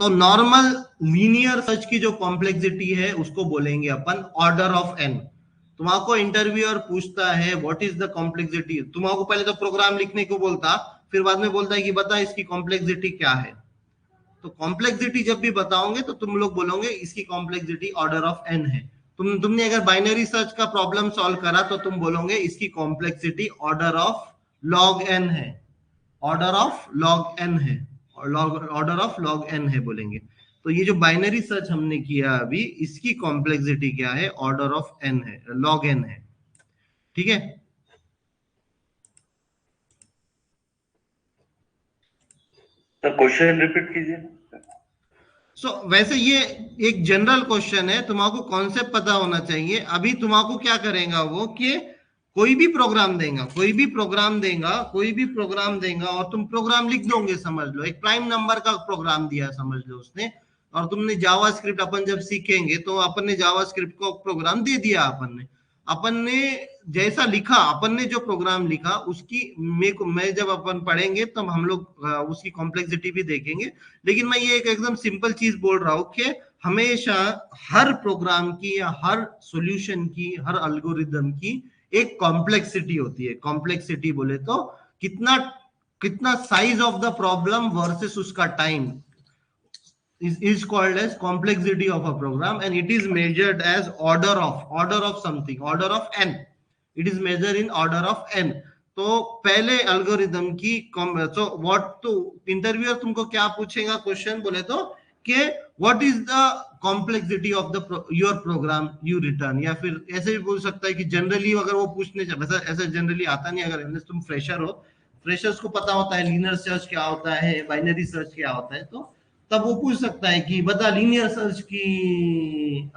तो नॉर्मल लीनियर सर्च की जो कॉम्प्लेक्सिटी है उसको बोलेंगे अपन ऑर्डर ऑफ n। तुमको इंटरव्यूअर पूछता है व्हाट इज द कॉम्प्लेक्सिटी, तुमको पहले तो प्रोग्राम लिखने को बोलता, फिर बाद में बोलता है कि बता इसकी कॉम्प्लेक्सिटी क्या है। तो कॉम्प्लेक्सिटी जब भी बताओगे तो तुम लोग बोलोगे इसकी कॉम्प्लेक्सिटी ऑर्डर ऑफ n है। तुमने अगर बाइनरी सर्च का प्रॉब्लम सॉल्व करा तो तुम बोलोगे इसकी complexity order of log n है, ऑर्डर ऑफ log n है, ऑर्डर ऑफ log n है बोलेंगे। तो ये जो बाइनरी सर्च हमने किया अभी, इसकी कॉम्प्लेक्सिटी क्या है? ऑर्डर ऑफ n है, log n है। ठीक है, तो क्वेश्चन रिपीट कीजिए। वैसे ये एक जनरल क्वेश्चन है, तुमको कॉन्सेप्ट पता होना चाहिए। अभी तुमको क्या करेगा वो कि कोई भी प्रोग्राम देगा, कोई भी प्रोग्राम देगा और तुम प्रोग्राम लिख दोगे। समझ लो एक प्राइम नंबर का प्रोग्राम दिया, समझ लो उसने, और तुमने जावास्क्रिप्ट, अपन जब सीखेंगे तो अपन ने जावास्क्रिप्ट को प्रोग्राम दे दिया। अपन ने जैसा लिखा, अपन ने जो प्रोग्राम लिखा उसकी मैं जब अपन पढ़ेंगे तब हम लोग उसकी कॉम्प्लेक्सिटी भी देखेंगे। लेकिन मैं ये एक एकदम सिंपल चीज बोल रहा हूं कि हमेशा हर प्रोग्राम की या हर सॉल्यूशन की, हर एल्गोरिदम की एक कॉम्प्लेक्सिटी होती है। कॉम्प्लेक्सिटी बोले तो कितना size of the problem versus उसका time is called as complexity of a program, and it is measured as order of something, order of n. It is measured in order of n. तो पहले algorithm की तो interviewer तुमको क्या पूछेगा question बोले तो कि what is the complexity of the your program you return, या फिर ऐसे भी बोल सकता है कि जनरली अगर वो पूछने ऐसा जनरली आता नहीं। अगर तुम फ्रेशर हो, फ्रेशर्स को पता होता है लीनियर सर्च क्या होता है, बाइनरी सर्च क्या होता है, तो तब वो पूछ सकता है कि बता लीनियर सर्च की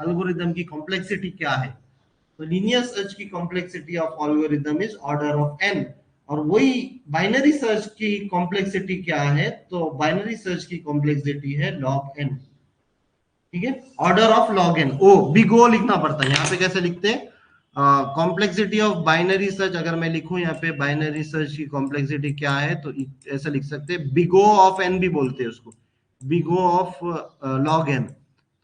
एल्गोरिदम की कॉम्प्लेक्सिटी क्या है। तो लीनियर सर्च की complexity of algorithm is order of n, और वही बाइनरी सर्च की कॉम्प्लेक्सिटी क्या है? तो बाइनरी सर्च की कॉम्प्लेक्सिटी है log n। ठीक है, order of log n। O big O लिखना पड़ता है। यहाँ पे कैसे लिखते हैं? कॉम्प्लेक्सिटी ऑफ बाइनरी सर्च, अगर मैं लिखूं यहाँ पे बाइनरी सर्च की कॉम्प्लेक्सिटी क्या है तो ऐसा लिख सकते हैं, बिग O ऑफ n भी बोलते हैं उसको, big O of log n।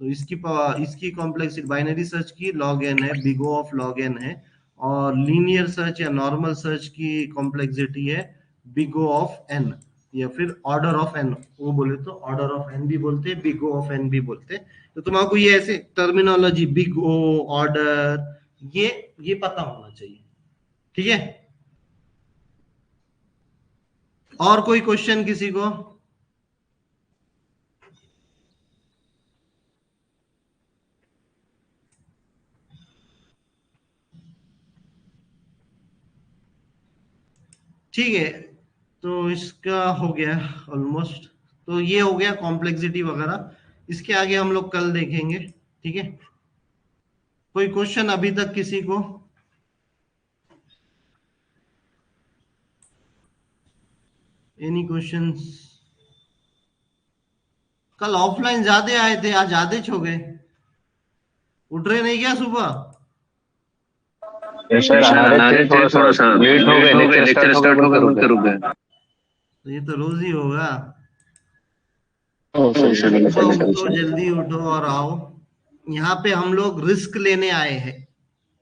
तो इसकी कॉम्प्लेक्सिटी बाइनरी सर्च की log n है, big O of log n है, और लीनियर सर्च या नॉर्मल सर्च की कॉम्प्लेक्सिटी है बिग O ऑफ n, या फिर ऑर्डर ऑफ n। वो बोले तो ऑर्डर ऑफ n भी बोलते हैं, बिग O ऑफ n भी बोलते हैं। तो तुमको ये ऐसे टर्मिनोलॉजी बिग O, ऑर्डर, ये पता होना चाहिए। ठीक है, और कोई क्वेश्चन किसी को? ठीक है, तो इसका हो गया ऑलमोस्ट। तो ये हो गया कॉम्प्लेक्सिटी वगैरह, इसके आगे हम लोग कल देखेंगे। ठीक है, कोई क्वेश्चन अभी तक किसी को? Any questions? कल ऑफलाइन ज्यादा आए थे, आज ज्यादा छो गए। उठ रहे नहीं क्या सुबह? थोड़ा सा लेट हो गए, लेक्चर स्टार्ट होकर रुक गए। तो ये तो रोज ही होगा। तो जल्दी उठो और आओ। यहाँ पे हम लोग रिस्क लेने आए हैं।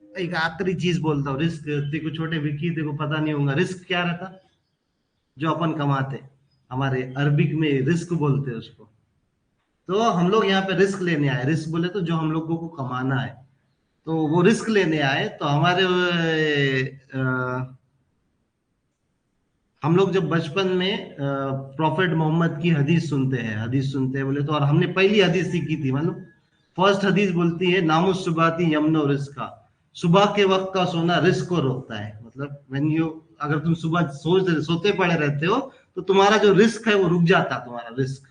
एक आखिरी चीज बोलता हूँ, रिस्क देखो छोटे विकी, देखो पता नहीं होगा रिस्क क्या रहता, जो अपन कमाते, हमारे अरबिक में रिस्क बोलते हैं उसको। तो हम लोग यहाँ पे रिस्क लेने आए। रिस्क बोले तो जो हम लोगों को कमाना है, तो वो रिस्क लेने आए। तो हमारे हम लोग जब बचपन में प्रॉफेट मोहम्मद की हदीस सुनते हैं बोले तो, और हमने पहली हदीस सीखी थी, मालूम? फर्स्ट हदीस बोलती है नामुस सुबाती यमनो रिस्का, सुबह के वक्त का सोना रिस्क को रोकता है। मतलब व्हेन यू, अगर तुम सुबह सोते पड़े रहते हो तो तुम्हारा जो रिस्क है वो रुक जाता, तुम्हारा रिस्क।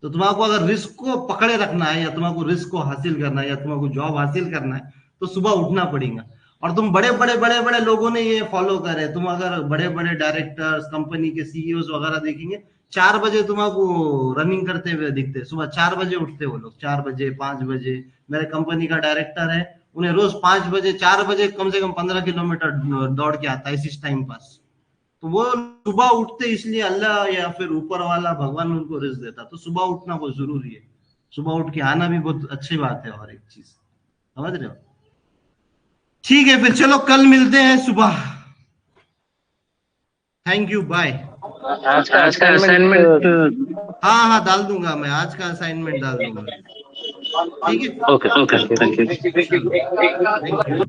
तो तुमको अगर रिस्क को पकड़े रखना है, या तुमको रिस्क को हासिल करना है, या तुमको जॉब हासिल करना है, तो सुबह उठना पड़ेगा। और तुम बड़े बड़े लोगों ने ये फॉलो करे। तुम अगर बड़े बड़े डायरेक्टर्स, कंपनी के सीईओ वगैरह देखेंगे, 4 बजे तुमको रनिंग करते हुए दिखते। सुबह 4 बजे उठते वो लोग, 4 बजे 5 बजे। मेरे कंपनी का डायरेक्टर है, उन्हें रोज 5 बजे 4 बजे कम से कम 15 किलोमीटर दौड़ के आता है इस टाइम पास। तो वो सुबह उठते इसलिए अल्लाह या फिर ऊपर वाला भगवान उनको रिस्क देता, तो सुबह उठना बहुत जरूरी है। सुबह उठ के आना भी बहुत अच्छी बात है। और एक चीज समझ रहे हो? ठीक है, फिर चलो कल मिलते हैं सुबह। Thank you, bye. आज का असाइनमेंट हाँ डाल दूंगा मैं, आज का असाइनमेंट डाल दूंगा। ठीक है, ओके, थैंक यू।